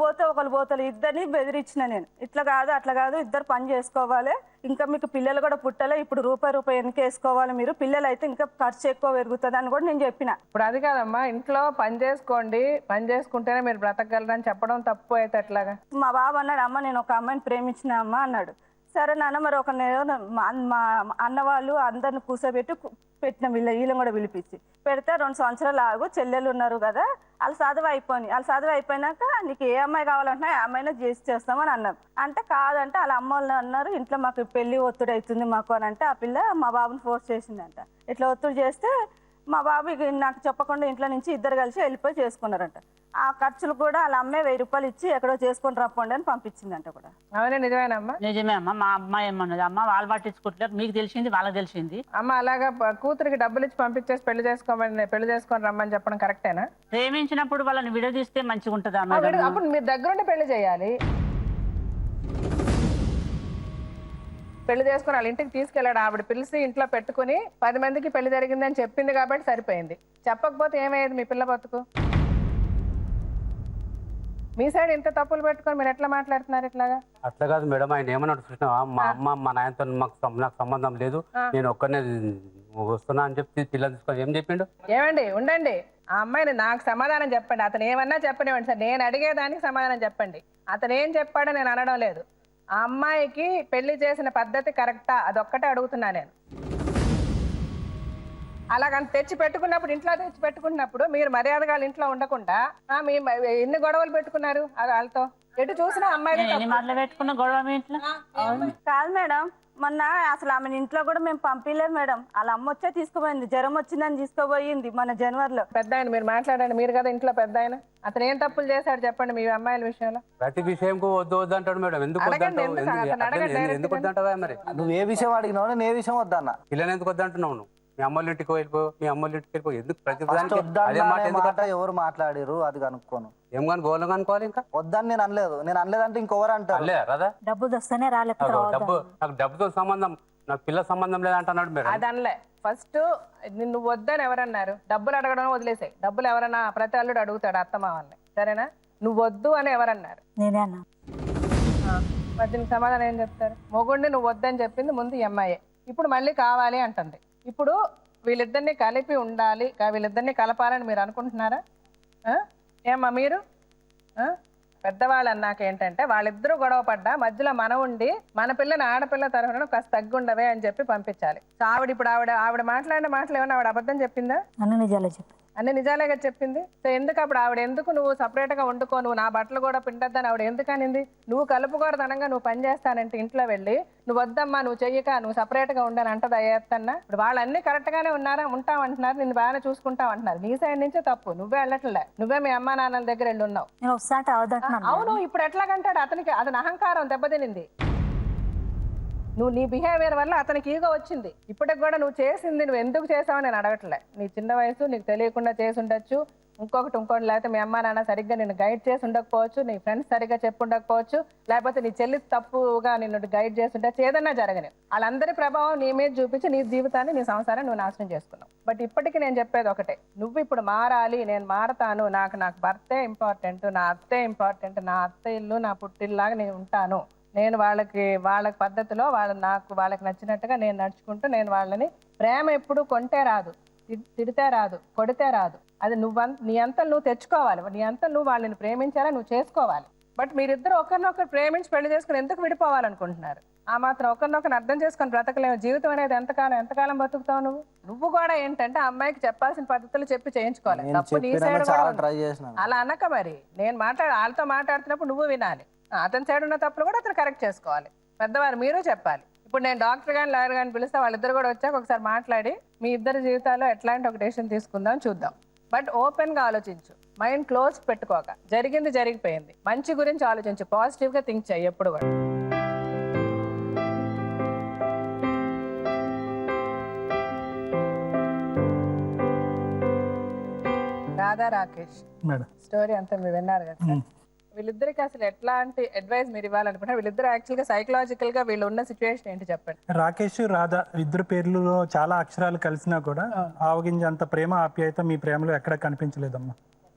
పోతారు, ఇద్దరిని బెదిరించిన నేను. ఇట్లా కాదు అట్లా కాదు, ఇద్దరు పని చేసుకోవాలి, ఇంకా మీకు పిల్లలు కూడా పుట్టాలి, ఇప్పుడు రూపాయి వెనకేసుకోవాలి మీరు, పిల్లలు అయితే ఇంకా ఖర్చు ఎక్కువ పెరుగుతుంది అని కూడా నేను చెప్పిన. ఇప్పుడు అది కాదమ్మా, ఇంట్లో పని చేసుకోండి, పని చేసుకుంటేనే మీరు బ్రతకగలరని చెప్పడం తప్పు అయితే ఎట్లాగా? మా బాబు అన్నాడు, అమ్మ నేను ఒక అమ్మాయిని ప్రేమించిన అమ్మ అన్నాడు. సరే నాన్న మరి ఒక నెల మా అన్న వాళ్ళు అందరిని కూర్చోబెట్టి పెట్టిన వీళ్ళని కూడా పిలిపించి పెడితే 2 సంవత్సరాలు ఆగు, చెల్లెలు ఉన్నారు కదా, వాళ్ళు చదువు అయిపోయినాక నీకు ఏ అమ్మాయి కావాలంటున్నా ఆ అమ్మాయినా చేస్తామని అన్నారు. అంటే కాదంటే వాళ్ళ అమ్మ వాళ్ళు అన్నారు ఇంట్లో మాకు పెళ్లి ఒత్తిడి అవుతుంది మాకు అని అంటే ఆ పిల్ల మా బాబుని ఫోర్స్ చేసిందంట. ఇట్లా ఒత్తిడి చేస్తే మా బాబు నాకు చెప్పకుండా ఇంట్లో నుంచి ఇద్దరు కలిసి వెళ్ళిపోయి చేసుకున్నారంట. ఆ ఖర్చులు కూడా వాళ్ళ అమ్మాయి 1000 రూపాయలు ఇచ్చి ఎక్కడో చేసుకొని రప్పండి అని పంపించిందంట కూడా. అవునా? నిజమేనమ్మా? నిజమే అమ్మ. మా అమ్మాయి ఏమన్నది, అమ్మ వాళ్ళు పట్టించుకుంటారు, మీకు తెలిసింది వాళ్ళకి తెలిసింది. అమ్మ అలాగా కూతురికి డబ్బులు ఇచ్చి పంపించేసి పెళ్లి చేసుకొని రమ్మని చెప్పడం కరెక్టేనా? ప్రేమించినప్పుడు వాళ్ళని విడదీస్తే మంచిగా ఉంటుందా? అప్పుడు మీరు దగ్గరుండి పెళ్లి చేయాలి. పెళ్లి చేసుకుని వాళ్ళ ఇంటికి తీసుకెళ్ళాడు, ఆవిడ పిలిచి ఇంట్లో పెట్టుకుని 10 మందికి పెళ్లి జరిగిందని చెప్పింది కాబట్టి సరిపోయింది. చెప్పకపోతే ఏమయ్యేది మీ పిల్ల బతుకు? మీ సైడ్ ఇంత తప్పులు పెట్టుకొని మీరు ఎట్లా మాట్లాడుతున్నారు ఇట్లాగా? అట్లా కాదు మేడం, ఆయన ఏమన్నాడు చూసినావా, మా అమ్మ మా నాయనతో నాకు సంబంధం లేదు, నేను ఒక్కనే వస్తున్నా అని చెప్పి పిల్లలు తీసుకొని ఏం చెప్పిండు? ఏమండి ఉండండి, ఆ అమ్మాయిని నాకు సమాధానం చెప్పండి. అతను ఏమన్నా చెప్పనివ్వండి సార్, నేను అడిగేదానికి సమాధానం చెప్పండి. అతను ఏం చెప్పాడో నేను అనడం లేదు. ఆ అమ్మాయికి పెళ్లి చేసిన పద్ధతి కరెక్టా అదొక్కటే అడుగుతున్నా నేను. అలాగని తెచ్చి పెట్టుకున్నప్పుడు ఇంట్లో తెచ్చి పెట్టుకున్నప్పుడు మీరు మర్యాదగా ఇంట్లో ఉండకుండా మీ ఎన్ని గొడవలు పెట్టుకున్నారు వాళ్ళతో? ఎటు చూసినా అమ్మాయి కాదు మేడం, మొన్న అసలు ఆమె ఇంట్లో కూడా మేము పంపించలేదు మేడం. వాళ్ళ అమ్మ వచ్చే తీసుకుపోయింది, జ్వరం వచ్చిందని తీసుకోపోయింది మన జనవరిలో. పెద్ద ఆయన మీరు మాట్లాడండి, మీరు కదా ఇంట్లో పెద్ద ఆయన. అతను ఏం తప్పులు చేశాడు చెప్పండి మీ అమ్మాయిల విషయంలో? ప్రతి విషయం వద్దు అంటాడు మేడం. ఎందుకు వద్దంటావా? మరి నువ్వు ఏ విషయం అడిగినావు, నేను ఏ విషయం వద్దన్నా? పిల్లని ఎందుకు వద్దంటున్నావు? నువ్వు మీ అమ్మోళ్ళ ఇంటికి వెళ్ళిపో, మీ అమ్మోళ్ళ ఇంటికి వెళ్ళిపో. ఎందుకు ప్రతి ఎవరు మాట్లాడారు అది కనుక్కోను. ఏం కానీ గోళం కనుక్కోవాలి. ఇంకా వద్దని నేను అనలేదంటే ఇంకొవరు అంటారు. డబ్బు వస్తేనే నాకు డబ్బుతో సంబంధం, నాకు పిల్ల సంబంధం లేదంటున్నాడు మేడం. అది అనలే. ఫస్ట్ నువ్వు వద్దని ఎవరన్నారు? డబ్బులు అడగడం వదిలేసాయి. డబ్బులు ఎవరన్నా ప్రతి అల్లుడు అడుగుతాడు అత్తమ్మ వాళ్ళని, సరేనా? నువ్వు వద్దు అని ఎవరన్నారు? నేనే అన్నా. మరి దీనికి సమాధానం ఏం చెప్తారు? మొగుడిని నువ్వు వద్దని చెప్పింది ముందు ఎంఐఏ, ఇప్పుడు మళ్ళీ కావాలి అంటుంది. ఇప్పుడు వీళ్ళిద్దరిని కలిపి ఉండాలి, వీళ్ళిద్దరిని కలపాలని మీరు అనుకుంటున్నారా? ఏమ్మా మీరు? పెద్దవాళ్ళు అన్నాక ఏంటంటే వాళ్ళిద్దరూ గొడవ పడ్డా మధ్యలో మనం ఉండి మన పిల్లని ఆడపిల్ల తరఫున కాస్త తగ్గుండవే అని చెప్పి పంపించాలి. సో ఆవిడ మాట్లాడిన మాటలు ఏమన్నా ఆవిడ అబద్ధం చెప్పిందా? అన్ని నిజాలే చెప్పింది. అన్ని నిజాలేగా చెప్పింది. సో ఎందుకు అప్పుడు ఆవిడ ఎందుకు నువ్వు సపరేట్గా వండుకో, నువ్వు నా బట్టలు కూడా పిండద్దని ఆవిడ ఎందుకు అనింది? నువ్వు కలుపుకోరదనంగా నువ్వు పని చేస్తానంటే ఇంట్లో వెళ్ళి నువ్వు వద్దమ్మా నువ్వు చెయ్యక నువ్వు సపరేట్గా ఉండని అంటది అయ్యేత్తన్నా. ఇప్పుడు వాళ్ళు అన్ని కరెక్ట్గానే ఉంటామంటున్నారు, నిన్ను బాగానే చూసుకుంటాం అంటున్నారు. నీ సైడ్ నుంచే తప్పు, నువ్వే వెళ్ళట్లే. నువ్వే మీ అమ్మా నాన్నల దగ్గర వెళ్ళి ఉన్నావు. అవును, ఇప్పుడు ఎట్లాగంటాడు? అతనికి అతని అహంకారం దెబ్బతినింది. నువ్వు నీ బిహేవియర్ వల్ల అతనికి ఈగో వచ్చింది. ఇప్పటికి కూడా నువ్వు చేసింది నువ్వు ఎందుకు చేసావని నేను అడగట్లే. నీ చిన్న వయసు, నీకు తెలియకుండా చేసి ఉండొచ్చు, ఇంకొకటి లేకపోతే మీ అమ్మా నాన్న సరిగ్గా నిన్ను గైడ్ చేసి ఉండకపోవచ్చు, నీ ఫ్రెండ్స్ సరిగ్గా చెప్పుండకపోవచ్చు, లేకపోతే నీ చెల్లి తప్పుగా నిన్ను గైడ్ చేసి ఉండొచ్చు, ఏదన్నా జరగని వాళ్ళందరి ప్రభావం నీ మీద చూపించి నీ జీవితాన్ని నీ సంసారాన్ని నువ్వు నాశనం చేసుకున్నావు. బట్ ఇప్పటికీ నేను చెప్పేది ఒకటే, నువ్వు ఇప్పుడు మారాలి, నేను మారతాను, నాకు భర్తే ఇంపార్టెంట్, నా అత్తే ఇంపార్టెంట్, నా అత్త ఇల్లు నా పుట్టిల్లాగా నేను ఉంటాను, నేను వాళ్ళ పద్ధతిలో వాళ్ళకి నచ్చినట్టుగా నేను నడుచుకుంటూ నేను వాళ్ళని ప్రేమ ఎప్పుడు కొంటే రాదు, తిడితే రాదు, కొడితే రాదు. అది నీ అంతలు నువ్వు తెచ్చుకోవాలి, నీ అంతలు నువ్వు వాళ్ళని ప్రేమించాలా నువ్వు చేసుకోవాలి. బట్ మీరిద్దరు ఒకరినొకరు ప్రేమించి పెళ్లి చేసుకుని ఎందుకు విడిపోవాలనుకుంటున్నారు? ఆ మాత్రం ఒకరినొకరిని అర్థం చేసుకొని బ్రతకలేము. జీవితం అనేది ఎంతకాలం బతుకుతావు నువ్వు కూడా ఏంటంటే అమ్మాయికి చెప్పాల్సిన పద్ధతులు చెప్పి చేయించుకోవాలి. తప్పు నీ సైడ్ అలా అనక. మరి నేను వాళ్ళతో మాట్లాడుతున్నప్పుడు నువ్వు వినాలి, అతని సైడ్ ఉన్న తప్పులు కూడా అతను కరెక్ట్ చేసుకోవాలి. పెద్దవారు మీరు చెప్పాలి. ఇప్పుడు నేను డాక్టర్ గాని లాయర్ గాని పిలిస్తే వాళ్ళిద్దరు కూడా వచ్చాక ఒకసారి మాట్లాడి మీ ఇద్దరి జీవితాల్లో ఎట్లాంటి ఒక డెసిషన్ తీసుకుందాం చూద్దాం. బట్ ఓపెన్ గా ఆలోచించు, మైండ్ క్లోజ్ పెట్టుకోక. జరిగింది జరిగిపోయింది, మంచి గురించి ఆలోచించు, పాజిటివ్ గా థింక్ చెయ్యి ఎప్పుడు కూడా. రాధా రాకేష్ స్టోరీ అంతా మీరు విన్నారు కదా. వీళ్ళిద్దరికి అసలు ఎట్లాంటి అడ్వైస్ మీరు ఇవ్వాలనుకుంటున్నారు? వీళ్ళిద్దరు యాక్చువల్గా సైకలాజికల్ గా వీళ్ళు ఉన్న సిచ్యువేషన్ ఏంటి చెప్పండి. రాకేష్ రాధా ఇద్దరు పేర్లలో చాలా అక్షరాలు కలిసినా కూడా ఆవగింజ అంత ప్రేమ ఆప్యాయత మీ ప్రేమలో ఎక్కడ కనిపించలేదమ్మా,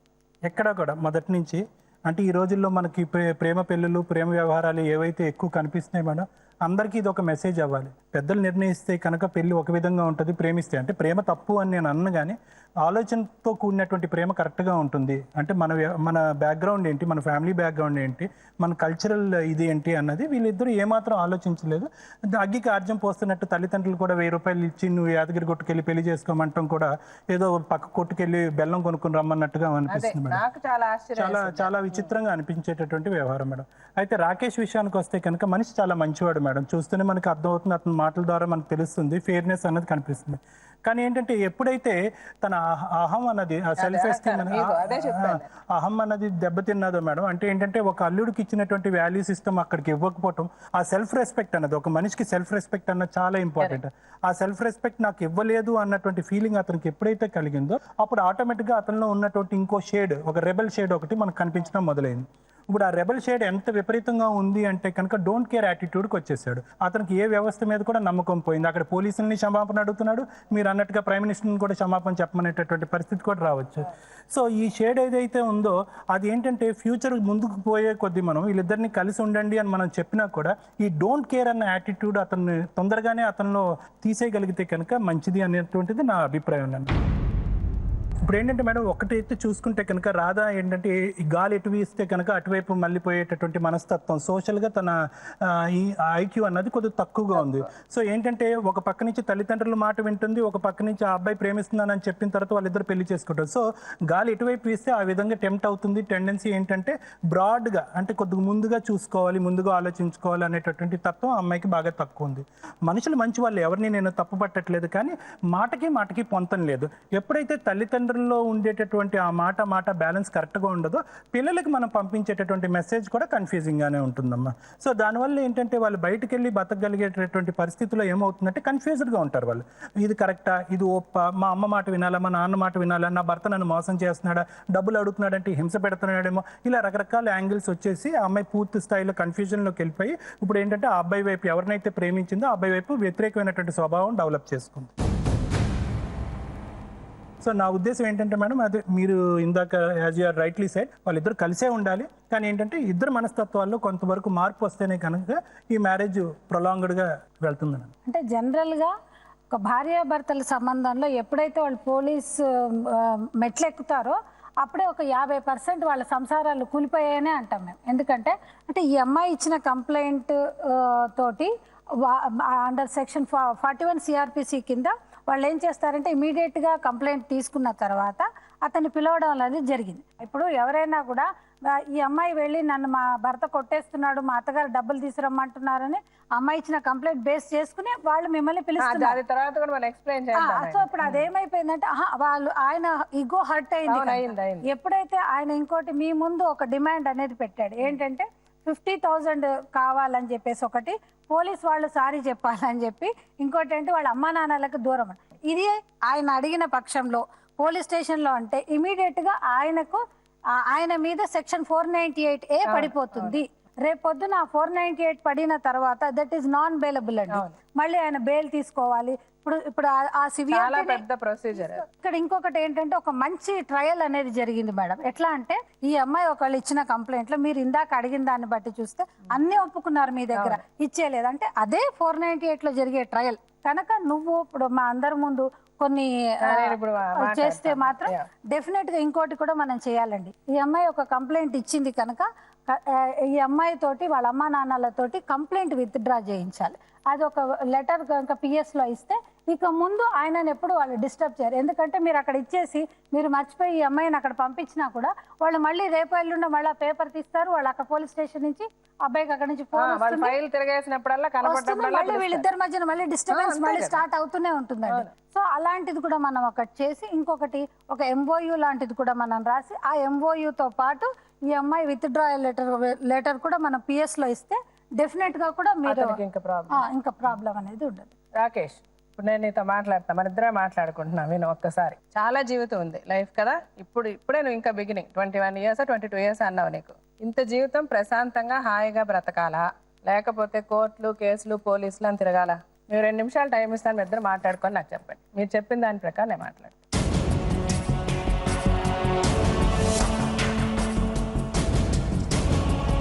ఎక్కడా కూడా మొదటి నుంచి. అంటే ఈ రోజుల్లో మనకి ప్రేమ పెళ్ళిళ్ళు, ప్రేమ వ్యవహారాలు ఏవైతే ఎక్కువ కనిపిస్తున్నాయి మేడం, అందరికీ ఇది ఒక మెసేజ్ అవ్వాలి. పెద్దలు నిర్ణయిస్తే కనుక పెళ్ళి ఒక విధంగా ఉంటుంది, ప్రేమిస్తే అంటే ప్రేమ తప్పు అని నేను అన్న కానీ ఆలోచనతో కూడినటువంటి ప్రేమ కరెక్ట్గా ఉంటుంది. అంటే మన బ్యాక్గ్రౌండ్ ఏంటి, మన ఫ్యామిలీ బ్యాక్గ్రౌండ్ ఏంటి, మన కల్చరల్ ఇది ఏంటి అన్నది వీళ్ళిద్దరూ ఏమాత్రం ఆలోచించలేదు. అగ్గికి ఆర్జం పోస్తున్నట్టు తల్లిదండ్రులు కూడా 1000 రూపాయలు ఇచ్చి నువ్వు యాదగిరి కొట్టుకెళ్ళి పెళ్లి చేసుకోమంటాం కూడా ఏదో పక్క కొట్టుకెళ్ళి బెల్లం కొనుక్కుని రమ్మన్నట్టుగా అనిపిస్తుంది మేడం. చాలా చాలా విచిత్రంగా అనిపించేటటువంటి వ్యవహారం మేడం. అయితే రాకేష్ విషయానికి వస్తే కనుక మనిషి చాలా మంచివాడు మేడం. చూస్తూనే మనకు అర్థమవుతుంది, అతని మాటల ద్వారా మనకు తెలుస్తుంది, ఫెయిర్నెస్ అన్నది కనిపిస్తుంది. కానీ ఏంటంటే ఎప్పుడైతే తన అహం అన్నది, సెల్ఫ్ ఎస్టీమ్ అహం అన్నది దెబ్బతిన్నదో మేడం, అంటే ఏంటంటే ఒక అల్లుడికి ఇచ్చినటువంటి వాల్యూ సిస్టమ్ అక్కడికి ఇవ్వకపోవటం, ఆ సెల్ఫ్ రెస్పెక్ట్ అన్నది, ఒక మనిషికి సెల్ఫ్ రెస్పెక్ట్ అన్నది చాలా ఇంపార్టెంట్. ఆ సెల్ఫ్ రెస్పెక్ట్ నాకు ఇవ్వలేదు అన్నటువంటి ఫీలింగ్ అతనికి ఎప్పుడైతే కలిగిందో అప్పుడు ఆటోమేటిక్గా అతనిలో ఉన్నటువంటి ఇంకో షేడ్, ఒక రెబెల్ షేడ్ ఒకటి మనకు కనిపించడం మొదలైంది. ఇప్పుడు ఆ రెబల్ షేడ్ ఎంత విపరీతంగా ఉంది అంటే కనుక డోంట్ కేర్ యాటిట్యూడ్కి వచ్చేసాడు. అతనికి ఏ వ్యవస్థ మీద కూడా నమ్మకం పోయింది. అక్కడ పోలీసుల్ని క్షమాపణ అడుగుతున్నాడు, మీరు అన్నట్టుగా ప్రైమ్ మినిస్టర్ని కూడా క్షమాపణ చెప్పమనేటటువంటి పరిస్థితి కూడా రావచ్చు. సో ఈ షేడ్ ఏదైతే ఉందో అది ఏంటంటే ఫ్యూచర్ ముందుకు పోయే కొద్దీ మనం వీళ్ళిద్దరిని కలిసి ఉండండి అని మనం చెప్పినా కూడా ఈ డోంట్ కేర్ అన్న యాటిట్యూడ్ అతన్ని తొందరగానే అతనిలో తీసేయగలిగితే కనుక మంచిది అనేటువంటిది నా అభిప్రాయం అండి. ఇప్పుడు ఏంటంటే మేడం ఒకటైతే చూసుకుంటే కనుక రాధ ఏంటంటే ఈ గాలి ఎటు వీస్తే కనుక అటువైపు మళ్ళీపోయేటటువంటి మనస్తత్వం, సోషల్గా తన ఈ ఐక్యూ అన్నది కొద్దిగా తక్కువగా ఉంది. సో ఏంటంటే ఒక పక్క నుంచి తల్లిదండ్రుల మాట వింటుంది, ఒక పక్క నుంచి ఆ అబ్బాయి ప్రేమిస్తున్నానని చెప్పిన తర్వాత వాళ్ళిద్దరు పెళ్లి చేసుకుంటారు. సో గాలి ఎటువైపు వీస్తే ఆ విధంగా టెంప్ట్ అవుతుంది. టెండెన్సీ ఏంటంటే బ్రాడ్గా అంటే కొద్దిగా ముందుగా చూసుకోవాలి, ముందుగా ఆలోచించుకోవాలి అనేటటువంటి తత్వం ఆ అమ్మాయికి బాగా తక్కువ ఉంది. మనుషులు మంచి వాళ్ళు, ఎవరిని నేను తప్పు పట్టట్లేదు, కానీ మాటకి పొంతం లేదు. ఎప్పుడైతే తల్లిదండ్రులు ఉండేటటువంటి ఆ మాట బ్యాలెన్స్ కరెక్ట్గా ఉండదో పిల్లలకి మనం పంపించేటటువంటి మెసేజ్ కూడా కన్ఫ్యూజింగ్గానే ఉంటుందమ్మా. సో దానివల్ల ఏంటంటే వాళ్ళు బయటకు వెళ్ళి బతకగలిగేటటువంటి పరిస్థితిలో ఏమవుతుందంటే కన్ఫ్యూజ్డ్గా ఉంటారు వాళ్ళు. ఇది కరెక్టా, ఇది ఓప్ప, మా అమ్మ మాట వినాలా, మా నాన్న మాట వినాలా, నా భర్త నన్ను మోసం చేస్తున్నాడా, డబ్బులు అడుగుతున్నాడంటే హింస పెడుతున్నాడేమో, ఇలా రకరకాల యాంగిల్స్ వచ్చేసి ఆ అమ్మాయి పూర్తి స్థాయిలో కన్ఫ్యూజన్లోకి వెళ్ళిపోయి ఇప్పుడు ఏంటంటే ఆ అబ్బాయి వైపు ఎవరినైతే ప్రేమించిందో ఆ అబ్బాయి వైపు వ్యతిరేకమైనటువంటి స్వభావం డెవలప్ చేసుకుంది. సో నా ఉద్దేశం ఏంటంటే మేడం, అదే మీరు ఇందాక యాజ్ యూఆర్ రైట్లీ సైడ్ వాళ్ళిద్దరు కలిసే ఉండాలి, కానీ ఏంటంటే ఇద్దరు మనస్తత్వాల్లో కొంతవరకు మార్పు వస్తేనే కనుక ఈ మ్యారేజ్ ప్రొలాంగ్డ్గా వెళ్తుంది. అంటే జనరల్గా ఒక భార్యాభర్తల సంబంధంలో ఎప్పుడైతే వాళ్ళు పోలీసు మెట్లెక్కుతారో అప్పుడే ఒక 50% వాళ్ళ సంసారాలు కూలిపోయాయనే అంటాం మేము. ఎందుకంటే అంటే ఈ అమ్మాయి ఇచ్చిన కంప్లైంట్ తోటి అండర్ సెక్షన్ 41 CRPC కింద వాళ్ళు ఏం చేస్తారంటే ఇమీడియట్గా కంప్లైంట్ తీసుకున్న తర్వాత అతన్ని పిలవడం అనేది జరిగింది. ఇప్పుడు ఎవరైనా కూడా ఈ అమ్మాయి వెళ్ళి నన్ను మా భర్త కొట్టేస్తున్నాడు, మా అత్తగారు డబ్బులు తీసుకురమ్మంటున్నారని అమ్మాయి ఇచ్చిన కంప్లైంట్ బేస్ చేసుకుని వాళ్ళు మిమ్మల్ని పిలుస్తున్నారు. సో ఇప్పుడు అదేమైపోయిందంటే వాళ్ళు ఆయన ఈగో హర్ట్ అయింది. ఎప్పుడైతే ఆయన ఇంకోటి మీ ముందు ఒక డిమాండ్ అనేది పెట్టాడు, ఏంటంటే 50,000 కావాలని చెప్పేసి ఒకటి, పోలీస్ వాళ్ళు సారీ చెప్పాలని చెప్పి ఇంకోటి అంటే వాళ్ళ అమ్మా నాన్నలకు దూరం. ఇది ఆయన అడిగిన పక్షంలో పోలీస్ స్టేషన్లో అంటే ఇమీడియట్గా ఆయన మీద సెక్షన్ 498A పడిపోతుంది. రేపొద్దున 498 పడిన తర్వాత దట్ ఈస్ నాన్ బెయిలబుల్ అండి. మళ్ళీ ఆయన బెయిల్ తీసుకోవాలి. ఇప్పుడు ఆ సివియర్ పెద్ద ప్రొసీజర్. ఇక్కడ ఇంకొకటి ఏంటంటే ఒక మంచి ట్రయల్ అనేది జరిగింది మేడం. ఎట్లా అంటే ఈ అమ్మాయి ఒకళ్ళు ఇచ్చిన కంప్లైంట్ లో మీరు ఇందాక అడిగిన దాన్ని బట్టి చూస్తే అన్ని ఒప్పుకున్నారు, మీ దగ్గర ఇచ్చేలేదు. అంటే అదే 498 లో జరిగే ట్రయల్ కనుక నువ్వు ఇప్పుడు మా అందరి ముందు కొన్ని చేస్తే మాత్రం డెఫినెట్ గా ఇంకోటి కూడా మనం చేయాలండి. ఈ అమ్మాయి ఒక కంప్లైంట్ ఇచ్చింది కనుక ఈ అమ్మాయి తోటి వాళ్ళ అమ్మా నాన్నలతోటి కంప్లైంట్ విత్డ్రా చేయించాలి. అది ఒక లెటర్ కనుక PS లో ఇస్తే ఇక ముందు ఆయనను ఎప్పుడు వాళ్ళు డిస్టర్బ్ చేయరు. ఎందుకంటే మీరు అక్కడ ఇచ్చేసి మీరు మర్చిపోయి ఈ అమ్మాయిని అక్కడ పంపించినా కూడా వాళ్ళు మళ్ళీ రేపు ఎల్లుండి మళ్ళీ పేపర్ తీస్తారు, వాళ్ళు అక్కడ పోలీస్ స్టేషన్ నుంచి అబ్బాయికి అక్కడ నుంచి మళ్ళీ వీళ్ళిద్దరి మధ్యన మళ్ళీ డిస్టర్బెన్స్ మళ్ళీ స్టార్ట్ అవుతూనే ఉంటుందండి. సో అలాంటిది కూడా మనం ఒకటి చేసి ఇంకొకటి ఒక MOU లాంటిది కూడా మనం రాసి ఆ MOU తో పాటు ఈ అమ్మాయి విత్డ్రాయల్ లెటర్ కూడా మనం PS లో ఇస్తే డెఫినెట్ గా కూడా మీరు ఇంకా ప్రాబ్లం అనేది ఉండదు. రాకేష్, ఇప్పుడు నేను నీతో మాట్లాడతా, మన ఇద్దరే మాట్లాడుకుంటున్నా, విను ఒక్కసారి. చాలా జీవితం ఉంది లైఫ్ కదా, ఇప్పుడే నువ్వు ఇంకా బిగినింగ్ 21 years 22 years అన్నావు. నీకు ఇంత జీవితం ప్రశాంతంగా హాయిగా బ్రతకాలా, లేకపోతే కోర్టులు కేసులు పోలీసులు అని తిరగాల? మీరు 2 నిమిషాలు టైం ఇస్తాను, మీ ఇద్దరు మాట్లాడుకొని నాకు చెప్పండి. మీరు చెప్పిన దాని ప్రకారం నేను మాట్లాడతాను.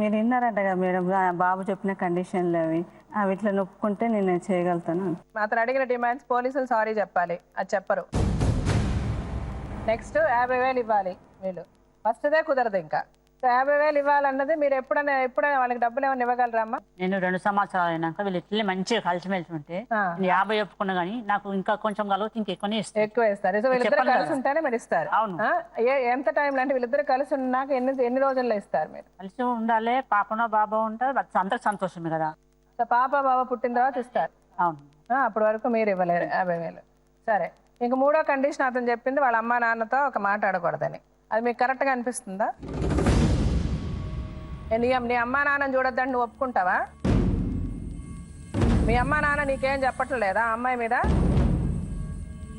మీరు విన్నారంట కదా మేడం, బాబు చెప్పిన కండిషన్లు అవి ఇట్లా నొప్పుకుంటే నేను చేయగలుగుతాను. అతను అడిగిన డిమాండ్స్ పోలీసులు సారీ చెప్పాలి, అది చెప్పరు. నెక్స్ట్ 50,000 ఇవ్వాలి వీళ్ళు, ఫస్ట్దే కుదరదు. ఇంకా 50,000 ఇవ్వాలన్నది మీరు ఎప్పుడైనా వాళ్ళకి డబ్బులు ఏమైనా ఇవ్వగలరమ్మా? నేను 2 సంవత్సరాలు అయినాక వీళ్ళు ఇట్లే మంచిగా కలిసిమెలిసి ఉంటే 50 ఒప్పుకున్నా కానీ నాకు ఇంకా కొంచెం కలిసి ఇంకెక్కువనే ఇస్తారు. ఎక్కువ ఇస్తారు. సో వీళ్ళిద్దరు కలిసి ఉంటేనే మీరు ఇస్తారు. అవును. ఎంత టైంలో అంటే వీళ్ళిద్దరు కలిసి ఉన్నాక ఎన్ని రోజుల్లో ఇస్తారు మీరు? కలిసి ఉండాలి, పాపనో బాబో ఉంటారు, అందరికి సంతోషమే కదా. సో పాప బాబా పుట్టిన తర్వాత ఇస్తారు. అవును. అప్పటి వరకు మీరు ఇవ్వలేరు 50,000. సరే, ఇంక మూడో కండిషన్ అతను చెప్పింది వాళ్ళ అమ్మా నాన్నతో ఒక మాట్లాడకూడదని. అది మీకు కరెక్ట్గా అనిపిస్తుందా? నీ అమ్మా నాన్నని చూడొద్దని నువ్వు ఒప్పుకుంటావా? మీ అమ్మా నాన్న నీకేం చెప్పట్లేదా అమ్మాయి మీద?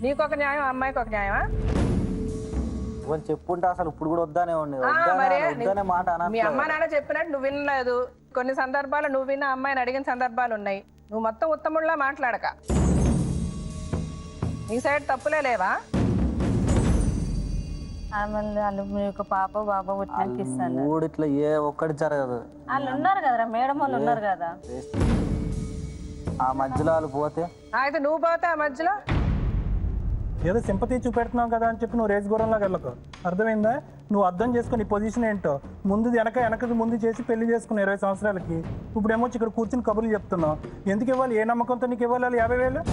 నీకొక న్యాయం, అమ్మాయికి ఒక న్యాయమా? చెప్పుంటే అసలు ఇప్పుడు కూడా వద్దానే మాట. మీ అమ్మా నాన్న చెప్పినట్టు నువ్వు వినలేదు. కొన్ని సందర్భాలు నువ్వు విన్న అమ్మాయిని అడిగిన సందర్భాలు ఉన్నాయి. నువ్వు మొత్తం ఉత్తముళ్ళ మాట్లాడక. నీ సైడ్ తప్పులే లేవా? వాళ్ళు మీకు పాప బాబా పుట్టినాక ఇస్తాను. ఇట్లా ఏ ఒక్కటి జరగదు. వాళ్ళు ఉన్నారు కదరా మేడం, వాళ్ళు ఉన్నారు కదా. ఆ మధ్యలో వాళ్ళు పోతే అయితే నువ్వు పోతే ఆ మధ్యలో ఏదో సింపతి చూపెడుతున్నావు కదా అని చెప్పి నువ్వు రేస్ గుర్రంలాగా వెళ్ళకు. అర్థమైందా? నువ్వు అర్థం చేసుకుని నీ పొజిషన్ ఏంటో. ముందు వెనకది ముందు చేసి పెళ్లి చేసుకుని 20 సంవత్సరాలకి ఇప్పుడేమో ఇక్కడ కూర్చుని కబుర్లు చెప్తున్నావు. ఎందుకు ఇవ్వాలి? ఏ నమ్మకంతో నీకు ఇవ్వాలి 50,000?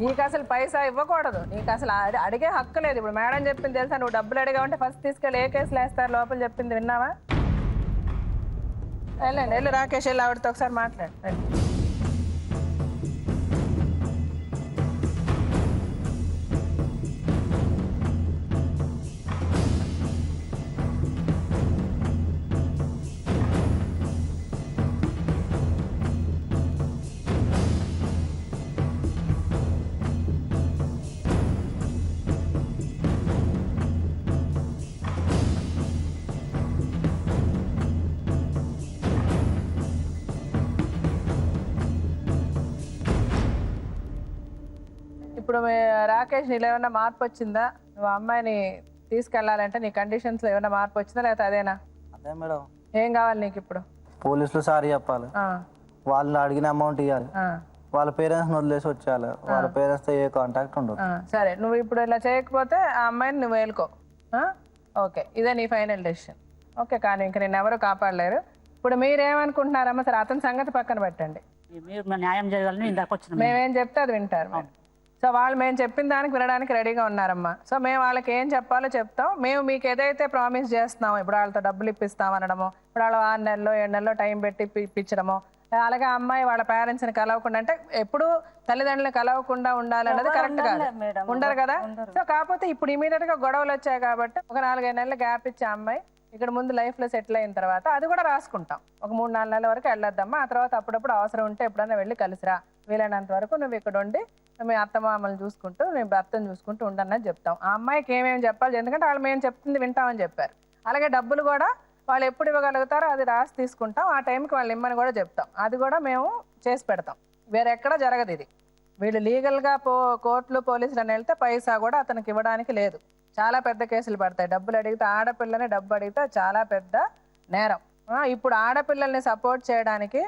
నీకు అసలు పైసా ఇవ్వకూడదు. నీకు అసలు అడిగే హక్కు లేదు. ఇప్పుడు మేడం చెప్పింది తెలుసా? నువ్వు డబ్బులు అడిగావంటే ఫస్ట్ తీసుకెళ్ళి ఏ కేసులు వేస్తారు లోపల చెప్పింది విన్నావా? వెళ్ళండి, రాకేష్ వెళ్ళి ఆవిడతో ఒకసారి మాట్లాడు. ఇప్పుడు రాకేష్ నీలో ఏమైనా మార్పు వచ్చిందా? నువ్వు అమ్మాయిని తీసుకెళ్లాలంటే నీ కండిషన్స్ లో ఏమైనా మార్పు వచ్చిందా లేకపోతే అదేనా? అదే మేడం. ఏం కావాలి నీకు ఇప్పుడు? పోలీసులు సారీ చెప్పాలి, వాళ్ళు అడిగిన అమౌంట్ ఇవ్వాలి, వాళ్ళ పేరెంట్స్ వదిలేసి వచ్చేయాలి, వాళ్ళ పేరెంట్స్ తో ఏ కాంటాక్ట్ ఉండదు. సరే, నువ్వు ఇప్పుడు ఇలా చేయకపోతే ఆ అమ్మాయిని నువ్వు వేలుకో. ఓకే, ఇదే నీ ఫైనల్ డెసిషన్. ఓకే, కానీ ఇంక నేను ఎవరు కాపాడలేరు. ఇప్పుడు మీరేమనుకుంటున్నారమ్మా? సరే, అతని సంగతి పక్కన పెట్టండి. న్యాయం చేయాలని మేమేం చెప్తే అది వింటారు. సో వాళ్ళు మేము చెప్పిన దానికి వినడానికి రెడీగా ఉన్నారమ్మా. సో మేము వాళ్ళకి ఏం చెప్పాలో చెప్తాం. మేము మీకు ఏదైతే ప్రామిస్ చేస్తున్నామో, ఇప్పుడు వాళ్ళతో డబ్బులు ఇప్పిస్తాం అనడము, ఇప్పుడు వాళ్ళు 6 నెలల్లో 7 నెలల్లో టైం పెట్టి ఇప్పించడము, అలాగే అమ్మాయి వాళ్ళ పేరెంట్స్ని కలవకుండా, అంటే ఎప్పుడు తల్లిదండ్రులు కలవకుండా ఉండాలన్నది కరెక్ట్ కాదు, ఉండరు కదా. సో కాకపోతే ఇప్పుడు ఇమీడియట్ గా గొడవలు వచ్చాయి కాబట్టి ఒక 4-5 నెలలు గ్యాప్ ఇచ్చే అమ్మాయి ఇక్కడ ముందు లైఫ్లో సెటిల్ అయిన తర్వాత అది కూడా రాసుకుంటాం. ఒక 3-4 నెలల వరకు వెళ్ళొద్దమ్మా. ఆ తర్వాత అప్పుడప్పుడు అవసరం ఉంటే ఎప్పుడైనా వెళ్ళి కలిసిరా, వీలైనంత వరకు నువ్వు ఇక్కడ ఉండి మీ అత్తమామలు చూసుకుంటూ మీ భర్తను చూసుకుంటూ ఉండన్నది చెప్తాం. ఆ అమ్మాయికి ఏమేమి చెప్పాలి, ఎందుకంటే వాళ్ళు మేము చెప్తుంది వింటామని చెప్పారు. అలాగే డబ్బులు కూడా వాళ్ళు ఎప్పుడు ఇవ్వగలుగుతారో అది రాసి తీసుకుంటాం. ఆ టైంకి వాళ్ళు ఇమ్మని కూడా చెప్తాం. అది కూడా మేము చేసి పెడతాం. వేరెక్కడ జరగదు ఇది. వీళ్ళు లీగల్గా కోర్టులు పోలీసులు అని వెళ్తే పైసా కూడా అతనికి ఇవ్వడానికి లేదు. చాలా పెద్ద కేసులు పడతాయి. డబ్బులు అడిగితే, ఆడపిల్లని డబ్బు అడిగితే చాలా పెద్ద నేరం. ఇప్పుడు ఆడపిల్లల్ని సపోర్ట్ చేయడానికి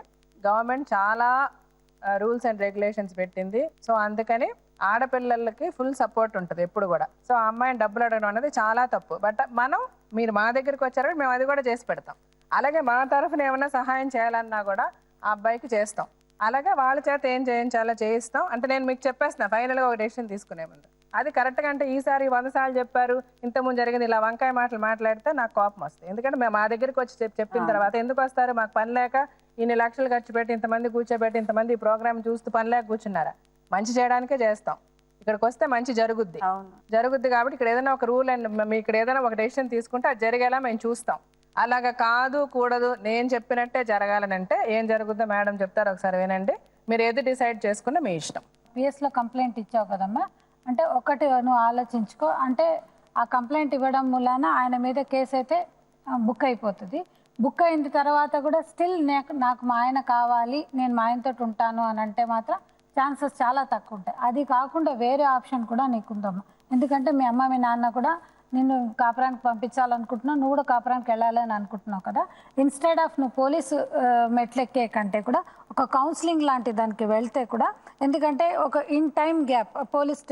గవర్నమెంట్ చాలా రూల్స్ అండ్ రెగ్యులేషన్స్ పెట్టింది. సో అందుకని ఆడపిల్లలకి ఫుల్ సపోర్ట్ ఉంటుంది ఎప్పుడు కూడా. సో ఆ అమ్మాయిని డబ్బులు అడగడం అనేది చాలా తప్పు. బట్ మీరు మా దగ్గరికి వచ్చారు, మేము అది కూడా చేసి పెడతాం. అలాగే మా తరఫున ఏమైనా సహాయం చేయాలన్నా కూడా ఆ అబ్బాయికి చేస్తాం. అలాగే వాళ్ళ చేత ఏం చేయించాలో చేయిస్తాం. అంటే నేను మీకు చెప్పేస్తున్నా ఫైనల్గా ఒక డెసిషన్ తీసుకునే ముందు. అది కరెక్ట్గా అంటే ఈసారి 100 సార్లు చెప్పారు, ఇంతకుముందు జరిగింది, ఇలా వంకాయ మాటలు మాట్లాడితే నాకు కోపం వస్తుంది. ఎందుకంటే మేము మా దగ్గరికి వచ్చి చెప్పిన తర్వాత ఎందుకు వస్తారు? మాకు పని లేక ఇన్ని లక్షలు ఖర్చు పెట్టి ఇంతమంది కూర్చోబెట్టి ఇంతమంది ఈ ప్రోగ్రామ్ చూస్తూ పని లేక కూర్చున్నారా? మంచి చేయడానికే చేస్తాం. ఇక్కడికి వస్తే మంచి జరుగుద్ది కాబట్టి ఇక్కడ ఏదైనా ఒక రూల్ అండ్ మీ ఇక్కడ ఏదైనా ఒక డెసిషన్ తీసుకుంటే అది జరిగేలా మేము చూస్తాం. అలాగా కాదు కూడదు నేను చెప్పినట్టే జరగాలని అంటే ఏం జరుగుద్దో మేడం చెప్తారు, ఒకసారి వినండి. మీరు ఏది డిసైడ్ చేసుకున్నా మీ ఇష్టం. పిఎస్లో కంప్లైంట్ ఇచ్చావు కదమ్మా, అంటే ఒకటి నువ్వు ఆలోచించుకో. అంటే ఆ కంప్లైంట్ ఇవ్వడం మూలాన ఆయన మీద కేసు అయితే బుక్ అయిపోతుంది. బుక్ అయిన తర్వాత కూడా స్టిల్ నాకు మా ఆయన కావాలి, నేను మా ఆయనతో ఉంటాను అని అంటే మాత్రం ఛాన్సెస్ చాలా తక్కువ ఉంటాయి. అది కాకుండా వేరే ఆప్షన్ కూడా నీకుందమ్మా. ఎందుకంటే మీ అమ్మ మీ నాన్న కూడా నిన్ను కాపురానికి పంపించాలనుకుంటున్నావు, నువ్వు కూడా కాపురానికి వెళ్ళాలని అనుకుంటున్నావు కదా, ఇన్స్టెడ్ ఆఫ్ నువ్వు పోలీసు మెట్లెక్కే కంటే కూడా ఒక కౌన్సిలింగ్ లాంటి దానికి వెళ్తే కూడా, ఎందుకంటే ఒక ఇన్ టైం గ్యాప్ పోలీస్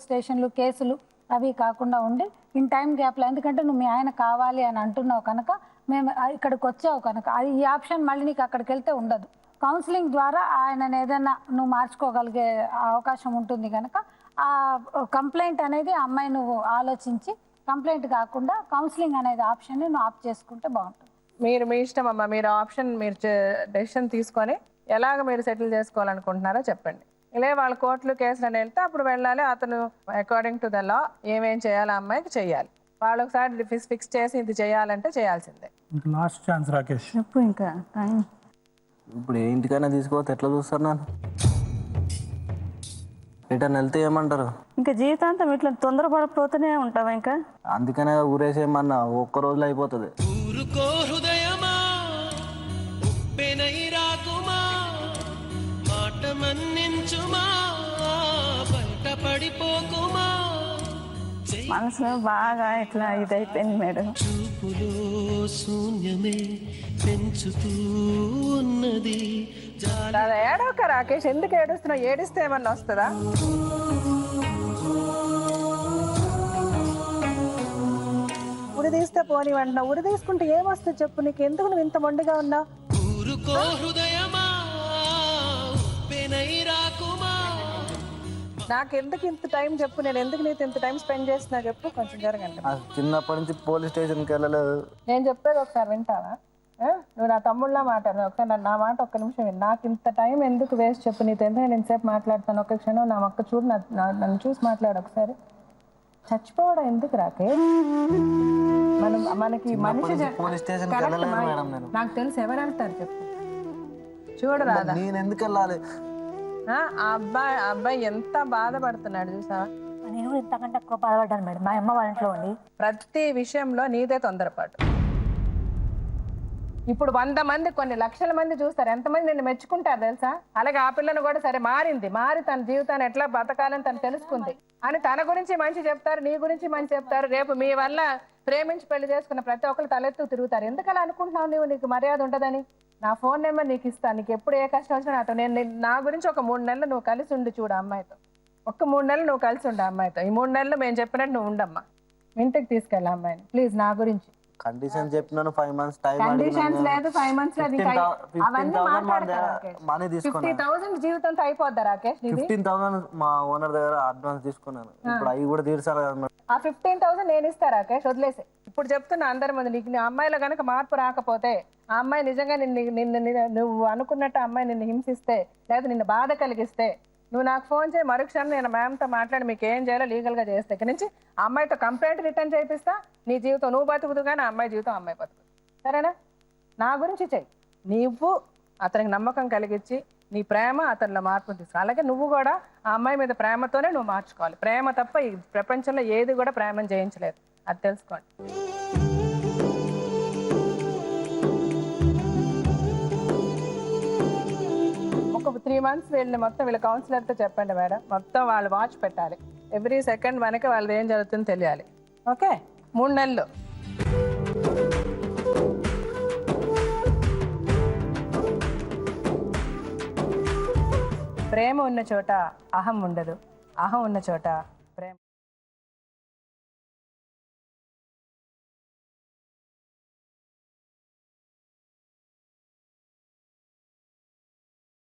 స్టేషన్లు కేసులు అవి కాకుండా ఉండి ఇన్ టైం గ్యాప్లో, ఎందుకంటే నువ్వు మీ ఆయన కావాలి అని అంటున్నావు కనుక, మేము ఇక్కడికి వచ్చావు కనుక ఈ ఆప్షన్ మళ్ళీ నీకు అక్కడికి వెళ్తే ఉండదు. కౌన్సిలింగ్ ద్వారా ఆయనను ఏదైనా నువ్వు మార్చుకోగలిగే అవకాశం ఉంటుంది కనుక ఆ కంప్లైంట్ అనేది అమ్మాయి నువ్వు ఆలోచించి కంప్లైంట్ కాకుండా కౌన్సిలింగ్ అనేది ఆప్షన్ని నువ్వు ఆప్ చేసుకుంటే బాగుంటుంది. మీరు మీ ఇష్టం అమ్మా, మీరు ఆప్షన్ మీరు డెసిషన్ తీసుకొని ఎలాగ మీరు సెటిల్ చేసుకోవాలనుకుంటున్నారో చెప్పండి. ఇలా వాళ్ళ కోర్టులు కేసులు అని వెళ్తే అప్పుడు వెళ్ళాలి, అతను అకార్డింగ్ టు ద లా ఏమేం చేయాలి అమ్మాయికి చెయ్యాలి. వాళ్ళు ఒకసారి ఫిక్స్ చేసి ఇది చేయాలంటే చేయాల్సిందే. Last chance Rakesh. చెప్పు ఇంకా టైం. ఇప్పుడు ఏ ఇంటికైనా తీసుకోవద్దు, ఎట్లా చూస్తారు నన్ను? రిటర్న్ వెళ్తే ఏమంటారు? ఇంకా జీవితాంతం ఇట్లా తొందరపడిపోతూనే ఉంటావా? ఇంకా అందుకనే ఊరేసేమన్నా ఒక్క రోజులో అయిపోతుంది. ఊరుకో హృదయమా, ఉప్పెనై రాకుమా, మాట మన్నించుమా, బయట పడిపోకుమా. మనసు బాగా ఇట్లా ఇదైపోయింది మేడం. చూపులో శూన్యమే పెంచుతూ ఉన్నది. ఏడవక రాకేష్, ఎందుకు ఏడుస్తున్నావు? ఏడిస్తే ఏమన్నా వస్తుందా? ఉరి తీస్తే పోనీ అంటున్నావు, ఉరి తీసుకుంటే ఏమొస్తుంది చెప్పు? నీకు ఎందుకు నువ్వు ఇంత మొండిగా ఉన్నావు? ఊరుకో హృదయమా, ఉప్పెనై రాకుమా. నాకెందుకు ఇంత టైం చెప్పు, నేను ఎందుకు నీతో ఇంత టైం స్పెండ్ చేస్తున్నా చెప్పు, కొంచెం జరగండి. చిన్నప్పటి నుంచి పోలీస్ స్టేషన్కి వెళ్ళలేదు. నేను చెప్పేది ఒకసారి వింటావా? నువ్వు నా తమ్ముళ్ళ మాట్లాడు, ఒకసారి నా మాట ఒక్క నిమిషం విను. నాకు ఇంత టైం ఎందుకు వేస్ట్ చెప్పు? నీతో ఎందుకు నేను ఇంతసేపు మాట్లాడతాను? ఒక్క క్షణం నా ఒక్క చూడు, నన్ను చూసి మాట్లాడు ఒకసారి. చచ్చిపోవడం ఎందుకు రాకే? మనకి మనిషి నాకు తెలుసు ఎవరు వెళ్తారు చెప్పు. చూడు రాదా, నేను ఎందుకు వెళ్ళాలి? ఆ అబ్బాయి ఎంత బాధపడుతున్నాడు చూసావా? నేను ఇంతకంటే ఎక్కువ బాధపడ్డాను మేడం, మా అమ్మ వాళ్ళ ఇంట్లో ఉండి. ప్రతి విషయంలో నీదే తొందరపాటు. ఇప్పుడు 100 మంది కొన్ని లక్షల మంది చూస్తారు, ఎంతమంది నిన్ను మెచ్చుకుంటారు తెలుసా? అలాగే ఆ పిల్లను కూడా సరే మారి తన జీవితాన్ని ఎట్లా బతకాలని తను తెలుసుకుంది అని తన గురించి మంచి చెప్తారు, నీ గురించి మంచి చెప్తారు. రేపు మీ వల్ల ప్రేమించి పెళ్లి చేసుకున్న ప్రతి ఒక్కరు తలెత్తు తిరుగుతారు. ఎందుకలా అనుకుంటున్నావు? నీకు మర్యాద ఉండదని నా ఫోన్ నెంబర్ నీకు ఇస్తాను. నీకు ఎప్పుడు ఏ కష్టం వచ్చినా నాతో నా గురించి ఒక 3 నెలలు నువ్వు కలిసి ఉండి చూడు అమ్మాయితో. ఒక్క 3 నెలలు నువ్వు కలిసి ఉండు అమ్మాయితో. ఈ 3 నెలలు మేము చెప్పినట్టు నువ్వు ఉండమ్మా. ఇంటికి తీసుకెళ్ళి అమ్మాయిని ప్లీజ్. నా గురించి కండిషన్ చెప్పినాను, 5 months టైం. కండిషన్స్ లేదు, 5 months లేదు. అవన్నీ 50,000 జీవితంతో అయిపోద్దా రాకేష్? 15,000 మా ఓనర్ దగ్గర అడ్వాన్స్ తీసుకున్నాను. ఇప్పుడు అవి కూడా తీర్చాలి కదా. ఆ 15,000 నేను ఇస్తా రాకేష్, వదిలేసి. ఇప్పుడు చెప్తున్నా అందరి ముందు, నీకు నీ అమ్మాయిలో కనుక మార్పు రాకపోతే, ఆ అమ్మాయి నిజంగా నువ్వు అనుకున్నట్టు అమ్మాయి నిన్ను హింసిస్తే లేదా నిన్ను బాధ కలిగిస్తే నువ్వు నాకు ఫోన్ చేయి. మరుక్షణం నేను మ్యామ్తో మాట్లాడి మీకు ఏం చేయాలో లీగల్గా చేస్తే ఇక్కడి నుంచి ఆ అమ్మాయితో కంప్లైంట్ రిటర్న్ చేయిస్తా. నీ జీవితం నువ్వు బతుకుదు కానీ ఆ అమ్మాయి జీవితం అమ్మాయి బతుకుదు. సరేనా? నా గురించి చెయ్యి. నీవు అతనికి నమ్మకం కలిగించి నీ ప్రేమ అతనిలో మార్పును తీసుకు. అలాగే నువ్వు కూడా ఆ అమ్మాయి మీద ప్రేమతోనే నువ్వు మార్చుకోవాలి. ప్రేమ తప్ప ఈ ప్రపంచంలో ఏది కూడా ప్రేమను జయించలేదు, అది తెలుసుకోండి. ఒక 3 months వీళ్ళని మొత్తం వీళ్ళ కౌన్సిలర్తో చెప్పండి మేడం. మొత్తం వాళ్ళు వాచ్ పెట్టాలి. ఎవ్రీ సెకండ్ మనకి వాళ్ళది ఏం జరుగుతుందో తెలియాలి. ఓకే? 3 నెలలు. ప్రేమ ఉన్న చోట అహం ఉండదు, అహం ఉన్న చోట